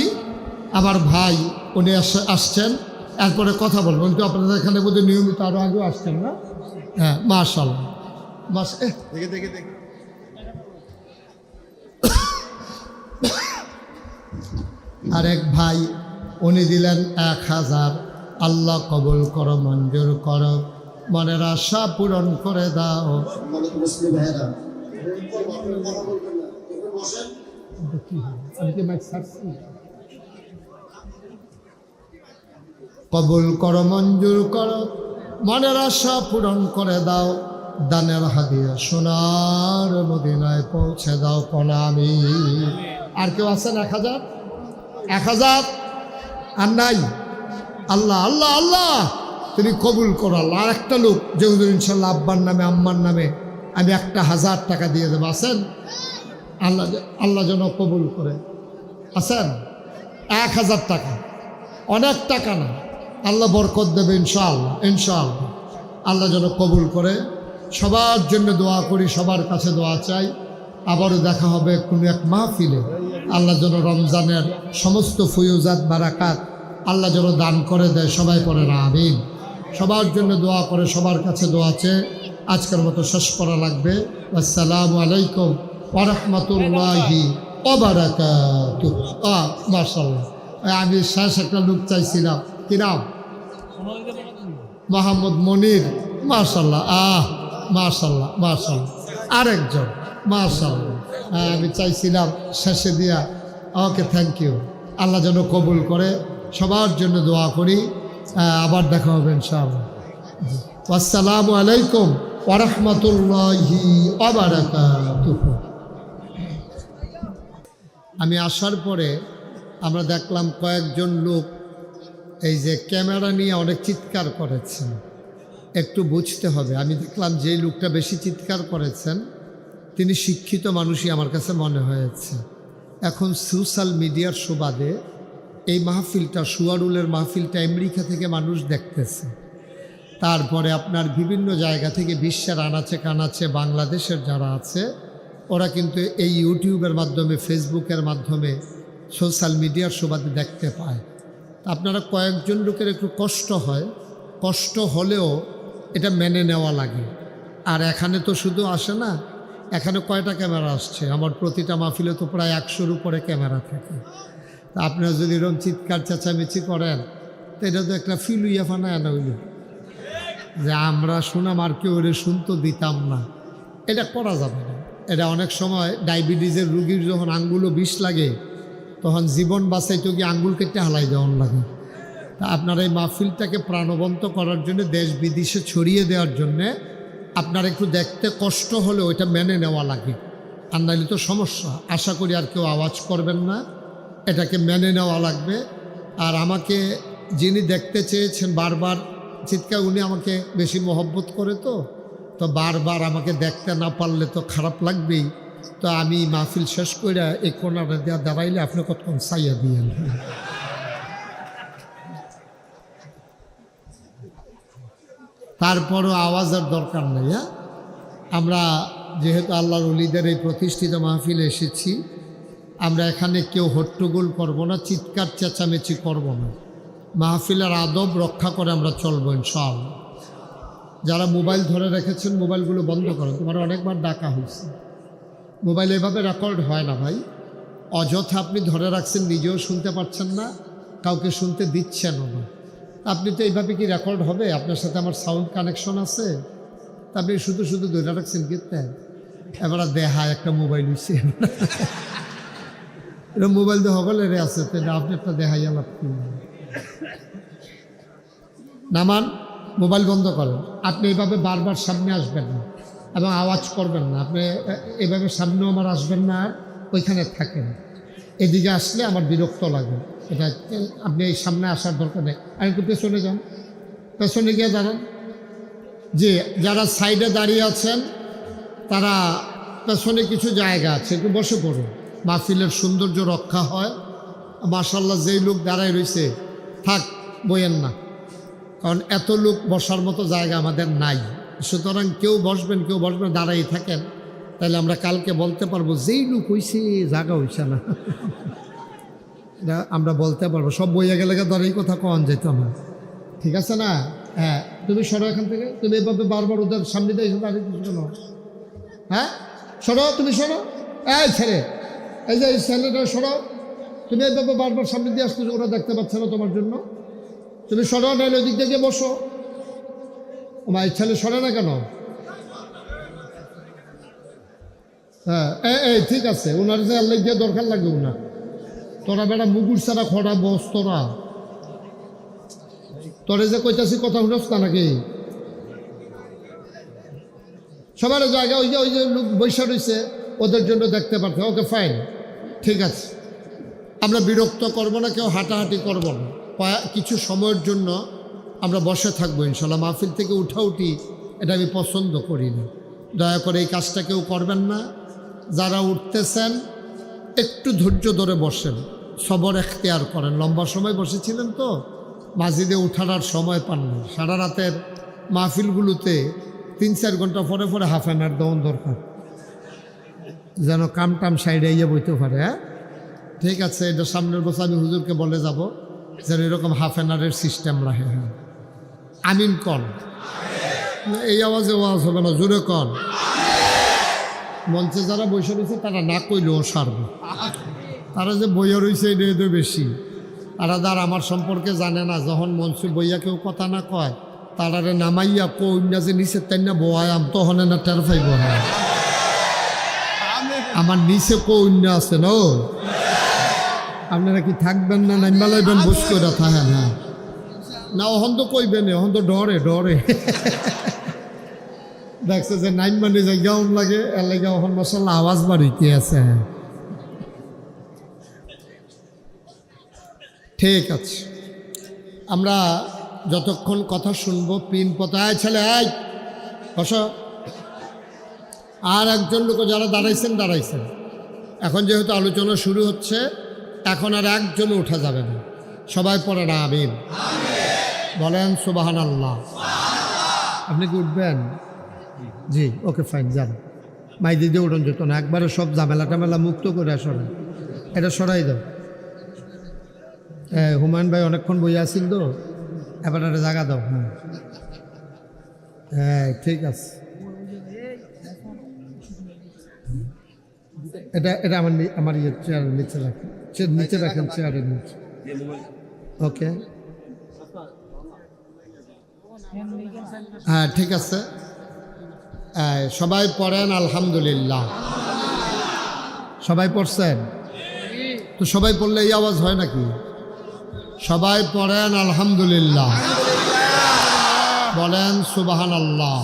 আমার ভাই, উনি আসছেন। এরপরে কথা বলবো। কিন্তু আপনাদের এখানে বোধহয় নিয়মিত আরো আগেও আসছেন না? হ্যাঁ, মাশাআল্লাহ। আরেক ভাই উনি দিলেন 1000। আল্লাহ কবুল করো, মঞ্জুর করো, মনের আশা পূরণ করে দাও। কবুল করো, মঞ্জুর করো, মনের আশা পূরণ করে দাও। দানের হাদিয়া সোনার মদিনায় পৌঁছে দাও, প্রণামী। আর কেউ আছেন? 1000 1000 আর নাই? আল্লাহ আল্লাহ আল্লাহ তুমি কবুল করো আল্লাহ। আর একটা লোক যে হুজুর ইনশাল্লাহ আব্বার নামে আম্মার নামে আমি 1000 টাকা দিয়ে দেবো, আছেন? আল্লাহ আল্লাহ যেন কবুল করে। আছেন? 1000 টাকা, অনেক টাকা না, আল্লাহ বরকত দেবে ইনশাআল্লাহ, ইনশাআল্লাহ। আল্লাহ যেন কবুল করে। সবার জন্য দোয়া করি, সবার কাছে দোয়া চাই। আবারও দেখা হবে কোনো এক মাহফিলে। আল্লাহ যেন রমজানের সমস্ত ফয়ুজাত বারাকাত আল্লাহ যেন দান করে দেয়। সবাই পড়ে না আমিন। সবার জন্য দোয়া করে, সবার কাছে দোয়া চেয়ে আজকের মতো শেষ করা লাগবে। আসসালামু আলাইকুম ওয়া রাহমাতুল্লাহি ওয়া বারাকাতুহু। মাশাআল্লাহ, আমি শেষ একটা লোক চাইছিলাম, কি নাম? মোহাম্মদ মনির। মাশাআল্লাহ, মাশাআল্লাহ, মাশাআল্লাহ। আরেকজন মাশাআল্লাহ, আমি চাইছিলাম শেষে দিয়া। ওকে, থ্যাংক ইউ। আল্লাহ যেন কবুল করে। সবার জন্য দোয়া করি। আবার দেখা হবে ইনশাআল্লাহ। আসসালামু আলাইকুম ওয়া রাহমাতুল্লাহি ওয়া বারাকাতুহু। আমি আসার পরে আমরা দেখলাম কয়েকজন লোক এই যে ক্যামেরা নিয়ে অনেক চিৎকার করেছেন। একটু বুঝতে হবে। আমি দেখলাম যে লোকটা বেশি চিৎকার করেছেন তিনি শিক্ষিত মানুষই আমার কাছে মনে হয়েছে। এখন সোশ্যাল মিডিয়ার সুবাদে এই মাহফিলটা, সুয়ারুলের মাহফিলটা আমেরিকা থেকে মানুষ দেখতেছে। তারপরে আপনার বিভিন্ন জায়গা থেকে বিশ্বের আনাচে কানাচে বাংলাদেশের যারা আছে ওরা কিন্তু এই ইউটিউবের মাধ্যমে, ফেসবুকের মাধ্যমে, সোশ্যাল মিডিয়ার সুবাদে দেখতে পায়। আপনারা কয়েকজন লোকের একটু কষ্ট হয়, কষ্ট হলেও এটা মেনে নেওয়া লাগে। আর এখানে তো শুধু আসে না, এখানে কয়টা ক্যামেরা আসছে? আমার প্রতিটা মাহফিলে তো প্রায় 100-র উপরে ক্যামেরা থাকে। তা আপনারা যদি এরকম চিৎকার চেঁচামেচি করেন তো এটা তো একটা ফিল হইয়া ফানা আনা হইল যে আমরা শুনাম আর কেউ ওরে শুনতে দিতাম না। এটা করা যাবে না। এটা অনেক সময় ডায়াবেটিসের রুগীর যখন আঙ্গুলও বিষ লাগে তখন জীবন বাঁচাইতে গিয়ে আঙ্গুল কেটে হালাই দেওয়ান লাগে। তা আপনারা এই মাহফিলটাকে প্রাণবন্ত করার জন্য, দেশ বিদেশে ছড়িয়ে দেওয়ার জন্যে আপনার একটু দেখতে কষ্ট হলে ওইটা মেনে নেওয়া লাগে। আর নাহলে তো সমস্যা। আশা করি আর কেউ আওয়াজ করবেন না, এটাকে মেনে নেওয়া লাগবে। আর আমাকে যিনি দেখতে চেয়েছেন বারবার চিৎকার, উনি আমাকে বেশি মহব্বত করে, তো বারবার আমাকে দেখতে না পারলে তো খারাপ লাগবেই। তো আমি মাহফিল শেষ করে এই কোনাটা দেওয়া দাঁড়াইলে আপনি কতক্ষণ চাইয়া দিয়েন। তারপরও আওয়াজের দরকার নেই। আমরা যেহেতু আল্লাহর ওলিদের এই প্রতিষ্ঠিত মাহফিলে এসেছি, আমরা এখানে কেউ হট্টগোল করব না, চিৎকার চেঁচামেচি করব না। মাহফিলের আদব রক্ষা করে আমরা চলবো ইনশাআল্লাহ। যারা মোবাইল ধরে রেখেছেন মোবাইলগুলো বন্ধ করেন। তোমার অনেকবার ডাকা হয়েছে। মোবাইল এভাবে রেকর্ড হয় না ভাই। অযথা আপনি ধরে রাখছেন, নিজেও শুনতে পাচ্ছেন না, কাউকে শুনতে দিচ্ছেনও না। আপনি তো এইভাবে কি রেকর্ড হবে? আপনার সাথে আমার সাউন্ড কানেকশন আছে, আপনি শুধু শুধু ধরে রাখছেন কীর্তেন। এবার দেহায় একটা মোবাইল হয়েছে, এটা মোবাইল তো সকলের আছে, তো আপনি একটা দেহাইয়া লাভ করবেন। নামান, মোবাইল বন্ধ করেন। আপনি এইভাবে বারবার সামনে আসবেন না এবং আওয়াজ করবেন না। আপনি এভাবে সামনেও আমার আসবেন না, আর ওইখানে থাকেন। এদিকে আসলে আমার বিরক্ত লাগে। এটা আপনি এই সামনে আসার দরকার নেই। আর একটু পেছনে যান, পেছনে গিয়ে দাঁড়ান। যে যারা সাইডে দাঁড়িয়ে আছেন তারা পেছনে কিছু জায়গা আছে, একটু বসে পড়ুন। মাহফিলের সৌন্দর্য রক্ষা হয়। মাশাআল্লাহ, যেই লোক দাঁড়ায় রয়েছে থাক, বইয়েন না, কারণ এত লোক বসার মতো জায়গা আমাদের নাই। সুতরাং কেউ বসবেন, কেউ বসবেন, দাঁড়াই থাকেন। তাহলে আমরা কালকে বলতে পারবো যেই লোক হয়েছে জায়গা হয়েছে না, এটা আমরা বলতে পারবো। সব বইয়া গেলে দাঁড়াই কথা কন যেত না, ঠিক আছে না? হ্যাঁ, তুমি সরো এখান থেকে। তুমি এভাবে বারবার ওদের সামনে দিয়ে দাঁড়িয়ে কেন? হ্যাঁ, সরো, তুমি সরো। এই ছেলে, এই যে এই ছেলেটা সরো। তুমি এইভাবে বারবার সামনে দিয়ে আসতে, ওরা দেখতে পাচ্ছে না তোমার জন্য। তুমি সরো না, ওই দিক থেকে বসো। আমার ছেলে সরে না কেন? হ্যাঁ, এই ঠিক আছে, ওনার যে আল্লাহ গিয়ে দরকার লাগবে ওনার। তোরা বেড়া মুগুর ছাড়া খড়া বস, তোরে যে কইতাছি কথা শুনস না নাকি? সবার জায়গা ওই যে লোক বৈশা রয়েছে, ওদের জন্য দেখতে পারতে। ওকে ফাইন, ঠিক আছে, আমরা বিরক্ত করব না, কেউ হাঁটাহাঁটি করব না, কিছু সময়ের জন্য আমরা বসে থাকবো ইনশাল্লাহ। মাহফিল থেকে উঠাউঠি এটা আমি পছন্দ করি না। দয়া করে এই কাজটা কেউ করবেন না। যারা উঠতেছেন একটু ধৈর্য ধরে বসেন, সবর এখতিয়ার করেন। লম্বা সময় বসেছিলেন তো, মসজিদে উঠার আর সময় পান না। সারা রাতের মাহফিলগুলোতে 3-4 ঘন্টা পরে পরে হাফ অ্যান আওয়ার দেওয়ার দরকার, যেন কাম সাইডে ইয়ে বইতে পারে। হ্যাঁ, ঠিক আছে, এটা সামনের বছর আমি হুজুরকে বলে যাব যেন এরকম হাফ অ্যান আওয়ারের সিস্টেম রাখে। হ্যাঁ, আমিন কন। এই আওয়াজে ওয়াজ হবে না, জোরে কন। মঞ্চে যারা বসে রয়েছে তারা না কইলেও সারবে, তারা যে বইয়া রয়েছে এটা বেশি। আর আমার সম্পর্কে জানে না, যখন মঞ্চে বইয়া কেউ কথা না কয় তারারে নামাইয়া কইনা যে নিচে তাই না বয়াম, তখন না টের পাইব। হ্যাঁ, আমার নিচে কইনা আছে না, আপনারা কি থাকবেন না নাইমা লাইবেন? বুঝ করে থাকেন। হ্যাঁ না, ওহন তো কইবেন, ওহন তো ডরে দেখছে যে নাইন মানে জায়গাও লাগে, এর লাগে ওহন মশাল্লাহ আওয়াজ বাড়িতে আছে। ঠিক আছে, আমরা যতক্ষণ কথা শুনবো পিন পতায় ছেলে আয় বস। আর একজন লোক যারা দাঁড়াইছেন, এখন যেহেতু আলোচনা শুরু হচ্ছে, এখন আর একজন উঠা যাবে না। সবাই পড়েন আমিন, বলেন সুবহানাল্লাহ। আপনি কি উঠবেন? জি, ওকে ফাইন, যান। মাই দিদি উঠন যেত না, একবারে সব ঝামেলা মুক্ত করে আসলে এটা সরাই দাও। হুমায়ুন ভাই অনেকক্ষণ বইয়া আসছিল তো, এবার একটা জায়গা দাও। হ্যাঁ ঠিক আছে, এটা আমার চেয়ারের নিচে রাখেন, চেয়ারের নিচে। ওকে, হ্যাঁ ঠিক আছে। সবাই পড়েন আলহামদুলিল্লাহ। সবাই পড়ছেন তো? সবাই পড়লে এই আওয়াজ হয় নাকি? সবাই পড়েন আলহামদুলিল্লাহ, বলেন সুবহানাল্লাহ,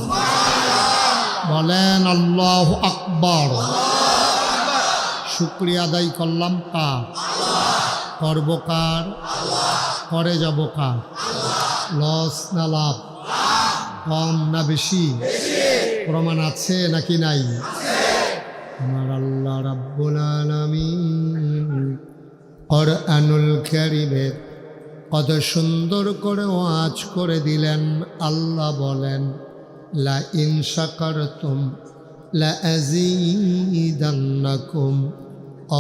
বলেন আল্লাহু আকবার। শুকরিয়া আদায় করলাম কার? করব কার? করে যাব কার? লস না লাভ? কম না বেশি? প্রমাণ আছে নাকি নাই? আমার আল্লাহ রাব্বুল আলামিন কুরআনুল কারীমে কত সুন্দর করে ওয়াজ করে দিলেন। আল্লাহ বলেন, লা ইন শাকারতুম লা আযীদান্নাকুম।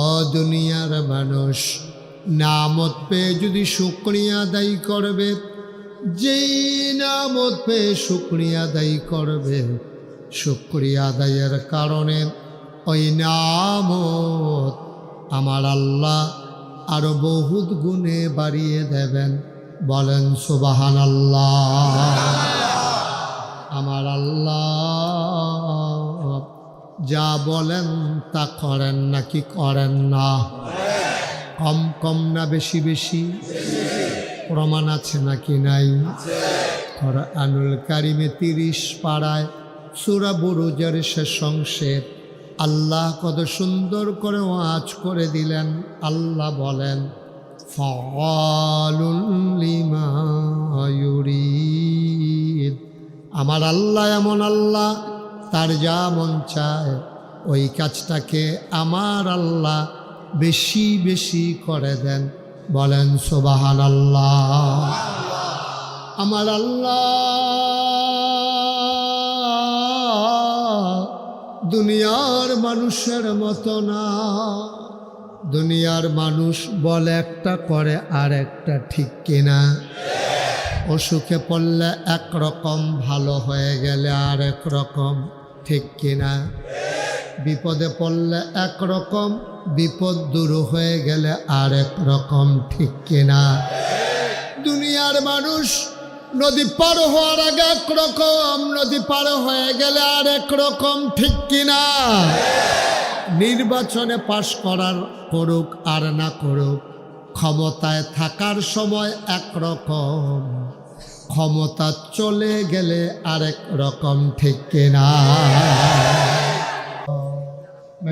ও দুনিয়ার মানুষ, নামত পেয়ে যদি শুকরিয়া আদায় করবে, যেই নামত পেয়ে শুকরিয়া আদায় করবে, শুকরিয়া আদায়ের কারণে ওই নামত আমার আল্লাহ আরো বহুত গুণে বাড়িয়ে দেবেন। বলেন সুবহানাল্লাহ। আমার আল্লাহ যা বলেন তা করেন নাকি করেন না? কম না বেশি? প্রমাণ আছে নাকি নাই? কুরআনুল কারীমে 30 পারায় সূরা বুরুজের শেষ অংশে আল্লাহ কত সুন্দর করে ওয়াজ করে দিলেন। আল্লাহ বলেন, ফাআলুল লিমা ইউরিদ। আমার আল্লাহ এমন আল্লাহ, তার যা মন চায় ওই কাজটাকে আমার আল্লাহ বেশি করে দেন। বলেন সুবহানাল্লাহ। আমার আল্লাহ দুনিয়ার মানুষের মতো না। দুনিয়ার মানুষ বলে একটা করে আর একটা, ঠিক কিনা? অসুখে পড়লে একরকম, ভালো হয়ে গেলে আর এক রকম, ঠিক কিনা? বিপদে পড়লে একরকম, বিপদ দূর হয়ে গেলে আর এক রকম, ঠিক কিনা? দুনিয়ার মানুষ নদী পার হওয়ার আগে একরকম, নদী পার হয়ে গেলে আর একরকম, ঠিক কিনা? নির্বাচনে পাশ করুক আর না করুক, ক্ষমতায় থাকার সময় একরকম, ক্ষমতা চলে গেলে আরেক রকম, ঠিক কিনা?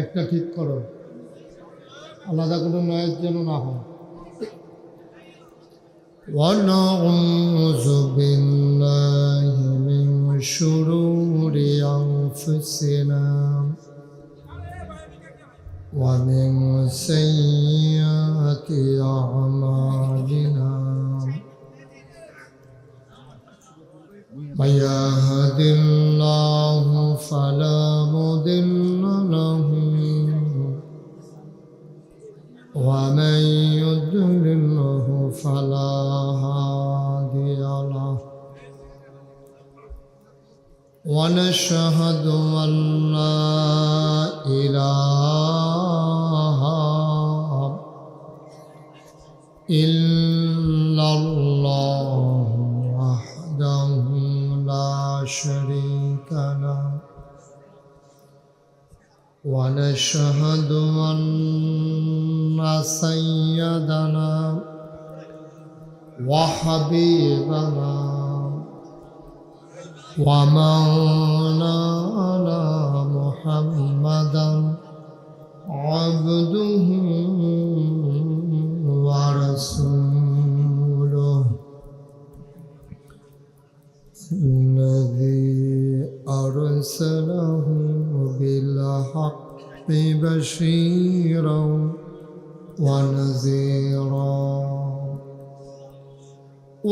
একটা ঠিক করো, আলাদা কোনো নয়ের যেন না হয়। وَنَعُوذُ بِاللَّهِ مِنْ شُرُورِ أَنفُسِنَا وَمِنْ سَيِّئَاتِ أَعْمَالِنَا مَنْ يَهْدِ اللَّهُ فَلَا مُضِلَّ لَهُ وَمَنْ يُضْلِلْهُ فَلَا هَادِيَ لَهُ وَنَشْهَدُ أَنْ لَا إِلَهَ إِلَّا اللَّهُ وَحْدَهُ لَا شَرِيكَ لَهُ ونشهد أن سيدنا وحبيبنا ومولانا محمدا عبده ورسوله الذي أرسله بالحق بشيرا ونذيرا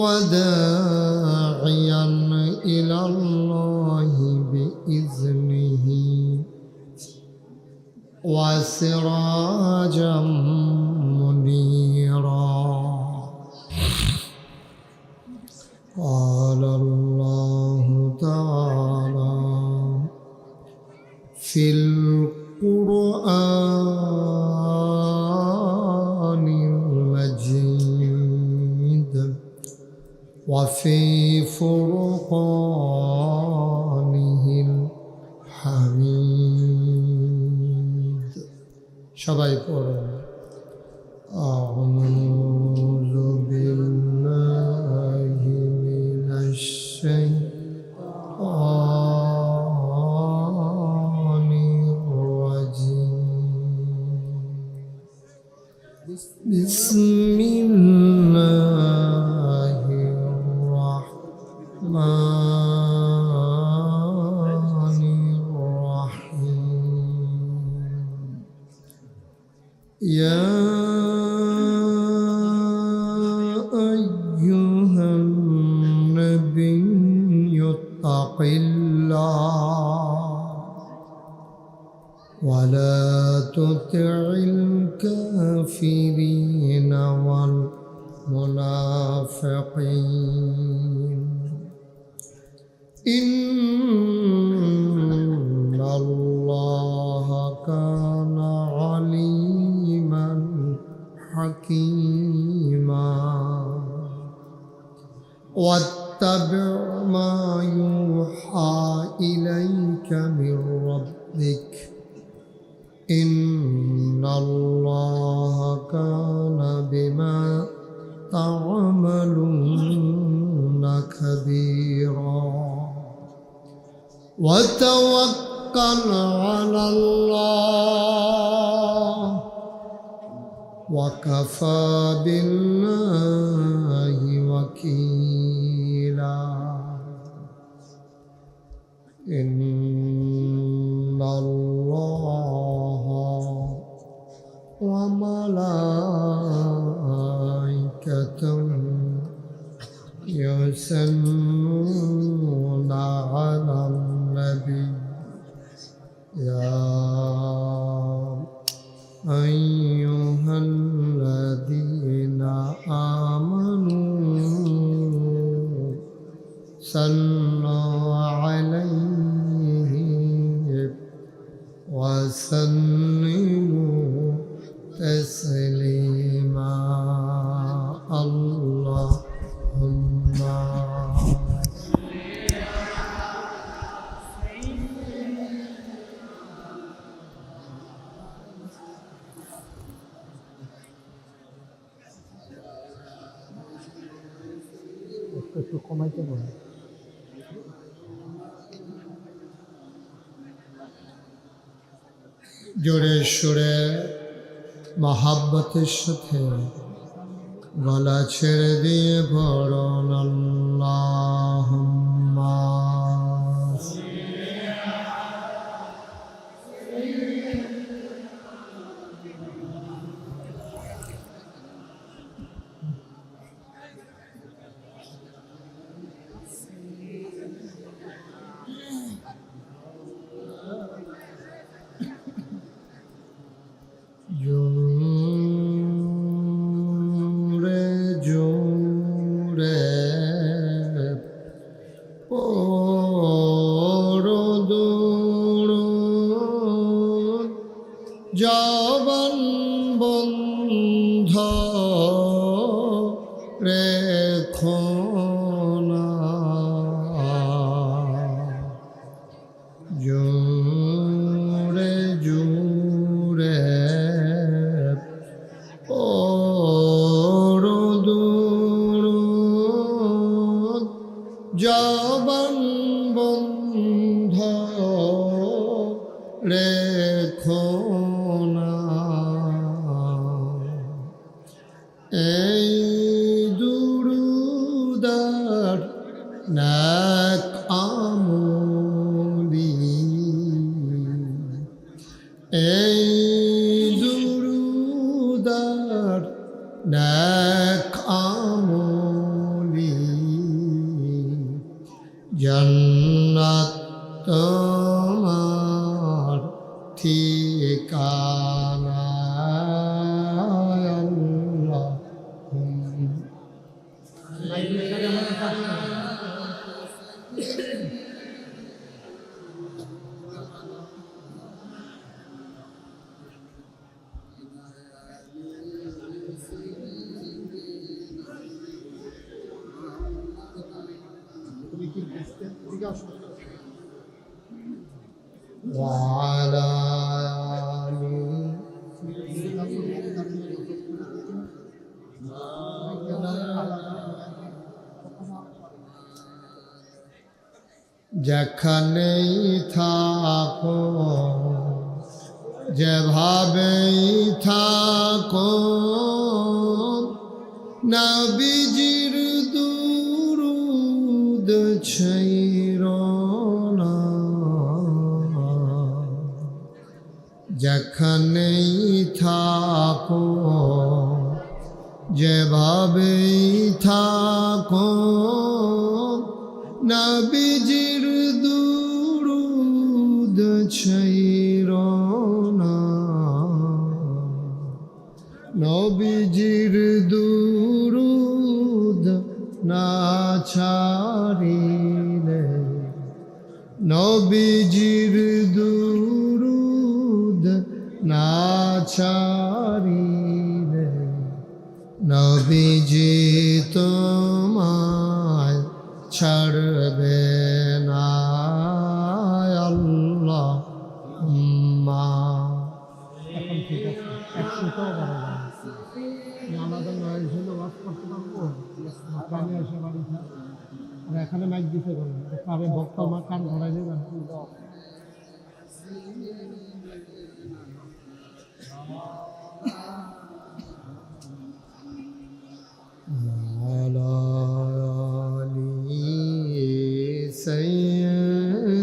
وداعيا إلى الله بإذنه وسراجا منيرا. قال الله تعالى في القرآن المجيد وفي فرقانه الحميد. সবাই পড়ুন أعوذ بالله من الشيطان بسم الله الرحمن الرحيم. يا أيها النبي اتق الله ولا تطع الكافرين والمنافقين إن الله كان عليما حكيما. واتبع ما يوحى إليك من ربك إن الله كان بما تعملون خبيرا. وتوكل على الله وكفى بالله وكيلا. إن الله وملائكته يصلون على النبي يا أيها الذين آمنوا صلوا عليه وسلموا تسليما. الله একটু কমাইতে বলেন। জোরে সুরে মহাব্বতের সাথে গলা ছেড়ে দিয়ে পড়ুন আল্লাহুম্মা জোরে জোরে পড়ুন জবান বন্ধ রেখো না। জোরে জোরে পড়ুন জবান বন্ধ রেখো না। এই দুরুদার নেক আমলি, এই দুরুদার নেক আমলি জান্নাত তোমার ঠিকানা। وعلى যেখানেই থাকো যেভাবেই থাকো নবীজির দুরূদ ছাইরো না। যেখানেই থাকো যেভাবেই থাকো নবীজির দুরূদ ছাইরো না। নবীজির দুরূদ না ছাড়িলে, নবীজির দুরূদ না ছাড়িলে নবীজি তোমায় ছাড়বে না। আল্লাহুম্মা। এখন ঠিক আছে, 100টাও বড় আলাদা নয় হলে ওয়াজ করতে পারবো। কানে এসে বাড়ি আর এখানে মাইক দিতে পারবো, কারে বক্তা মা কান ধরাই দেবে।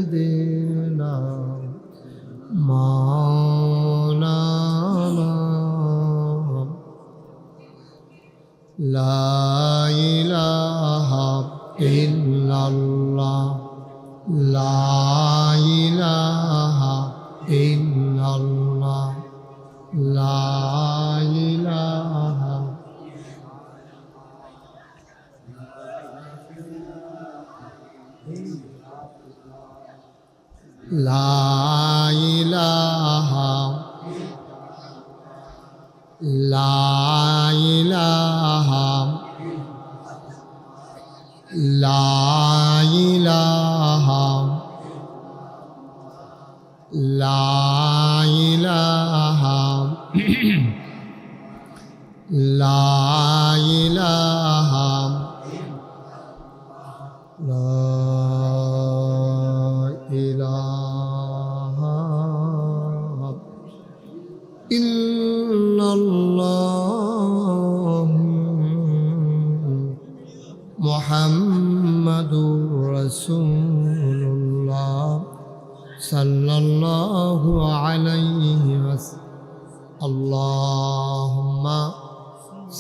سيدنا مولانا لا إله إلا الله لا إله إلا الله لا إله لا إله لا إله لا إله لا إله لا إله ইল্লাল্লাহ মুহাম্মাদুর রাসূলুল্লাহ সাল্লাল্লাহু আলাইহি ওয়াসাল্লাম আল্লাহুম্মা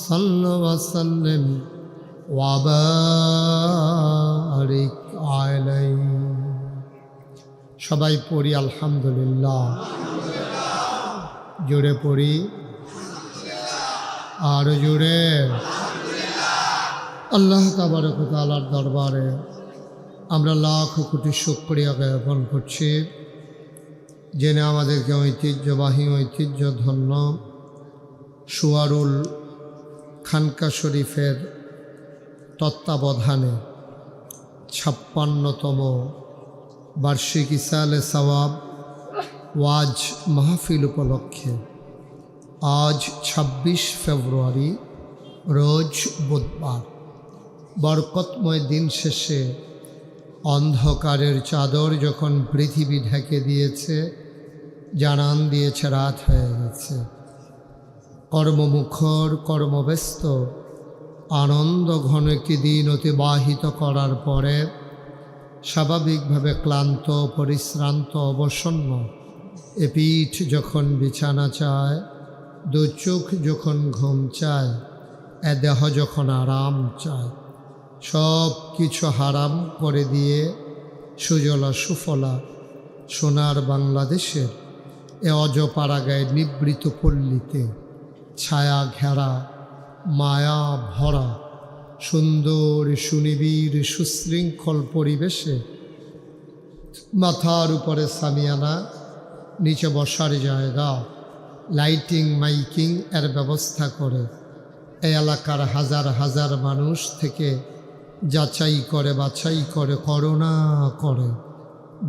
সাল্লি ওয়া সাল্লিম ওয়া বারিক আলাইহি। সবাই পড়ি আলহামদুলিল্লাহ, জোরে পড়ি আর জোরে। আল্লাহ তাবারক ওয়া তাআলার দরবারে আমরা লাখ কোটি শুকরিয়া জ্ঞাপন করছি, জেনে আমাদেরকে ঐতিহ্যবাহী ঐতিহ্যধন্য সুয়ারুল খানকা শরীফের তত্ত্বাবধানে 56তম বার্ষিক ইসালে সওয়াব ওয়াজ মাহফিল উপলক্ষে আজ 26 ফেব্রুয়ারি রোজ বুধবার বরকতময় দিন শেষে অন্ধকারের চাদর যখন পৃথিবী ঢেকে দিয়েছে, জানান দিয়েছে রাত হয়ে গেছে। কর্মমুখর কর্মব্যস্ত আনন্দ ঘন একটি দিন অতিবাহিত করার পরে স্বাভাবিকভাবে ক্লান্ত পরিশ্রান্ত অবসন্ন এ পিঠ যখন বিছানা চায়, দু চোখ যখন ঘুম চায়, এ দেহ যখন আরাম চায়, সব কিছু হারাম করে দিয়ে সুজলা সুফলা সোনার বাংলাদেশের এ অজপাড়াগায় নিবৃত পল্লীতে ছায়া ঘেরা মায়া ভরা সুন্দর সুনিবিড় সুশৃঙ্খল পরিবেশে মাথার উপরে সামিয়ানা, নিচে বসার জায়গা, লাইটিং মাইকিং এর ব্যবস্থা করে এই এলাকার হাজার হাজার মানুষ থেকে যাচাই করে বাছাই করে করুণা করে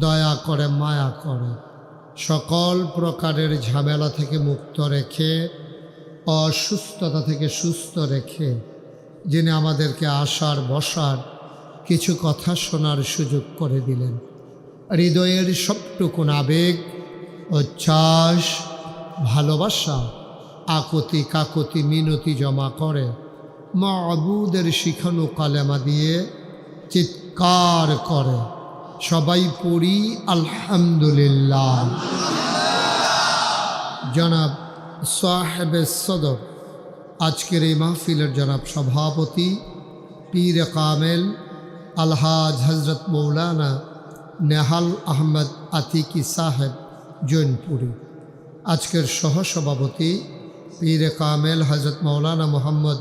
দয়া করে মায়া করে সকল প্রকারের ঝামেলা থেকে মুক্ত রেখে অসুস্থতা থেকে সুস্থ রেখে যিনি আমাদেরকে আসার বসার কিছু কথা শোনার সুযোগ করে দিলেন। হৃদয়ের সবটুকুন আবেগ উচ্ছ্বাস ভালোবাসা আকতি কাকতি মিনতি জমা করে মাবুদের শিখানো কালেমা দিয়ে চিৎকার করে সবাই পড়ি আলহামদুলিল্লাহ। জনাব সাহেবে সদর আজকের এই মাহফিলের জনাব সভাপতি পীর কামেল আলহাজ হজরত মৌলানা নেহাল আহমদ আতিকি সাহেব জৈনপুরী, আজকের সহসভাপতি পীর কামেল হজরত মৌলানা মোহাম্মদ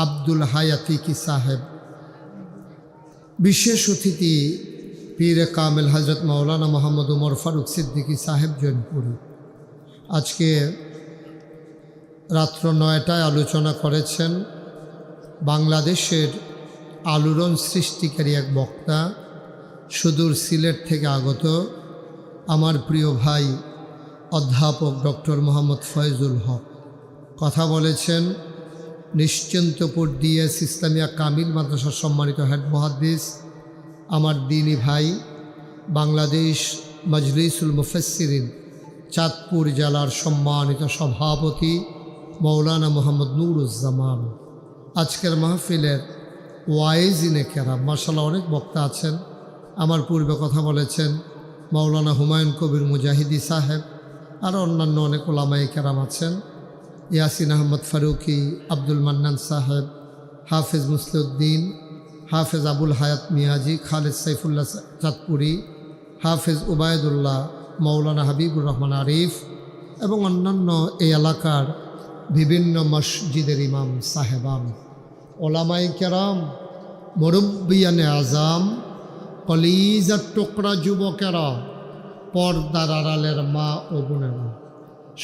আব্দুল হাই আতিকি সাহেব, বিশেষ অতিথি পীর কামেল হজরত মৌলানা মোহাম্মদ উমর ফারুক সিদ্দিকী সাহেব জৈনপুরী। আজকে রাত্র 9টায় আলোচনা করেছেন বাংলাদেশের আলোড়ন সৃষ্টিকারী এক বক্তা, সুদূর সিলেট থেকে আগত আমার প্রিয় ভাই অধ্যাপক ডক্টর মোহাম্মদ ফয়জুল হক। কথা বলেছেন নিশ্চিন্তপুর ডিএস ইসলামিয়া কামিল মাদ্রাসার সম্মানিত হেড মুহাদ্দিস, আমার দিনী ভাই, বাংলাদেশ মজলিসুল মুফাসসিরিন চাঁদপুর জেলার সম্মানিত সভাপতি মৌলানা মোহাম্মদ নুরুজ্জামান। আজকের মাহফিলের ওয়াইজিনে কেরাম মাশাআল্লাহ অনেক বক্তা আছেন। আমার পূর্বে কথা বলেছেন মৌলানা হুমায়ুন কবির মুজাহিদি সাহেব, আর অন্যান্য অনেক ওলামায়ে কেরাম আছেন। ইয়াসিন আহমদ ফারুকি, আব্দুল মান্নান সাহেব, হাফেজ মুসলিউদ্দিন, হাফেজ আবুল হায়াত মিয়াজি, খালেদ সাইফুল্লাহ চাঁদপুরি, হাফেজ উবায়দুল্লাহ, মৌলানা হাবিবুর রহমান আরিফ এবং অন্যান্য এই এলাকার বিভিন্ন মসজিদের ইমাম সাহেবান, ওলামায়ে কেরাম, মুরব্বিয়ানে আজাম, কলিজার টুকরা যুবকেরা, পর্দার আড়ালের মা ও বোনেরা,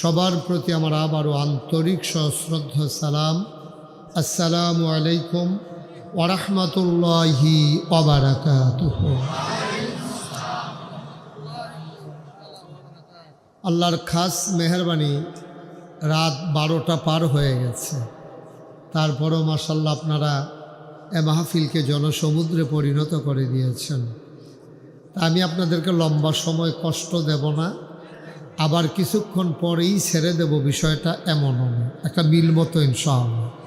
সবার প্রতি আমার আবারও আন্তরিক সশ্রদ্ধ সালাম। আসসালামু আলাইকুম ওয়া রাহমাতুল্লাহি ওয়া বারাকাতুহু। আল্লাহর খাস মেহরবানি, রাত 12টা পার হয়ে গেছে, তারপরও মাশাআল্লাহ আপনারা এ মাহফিলকে জনসমুদ্রে পরিণত করে দিয়েছেন। তা আমি আপনাদেরকে লম্বা সময় কষ্ট দেব না, আবার কিছুক্ষণ পরেই ছেড়ে দেব, বিষয়টা এমনও না, একটা মিল মতো ইনশাআল্লাহ।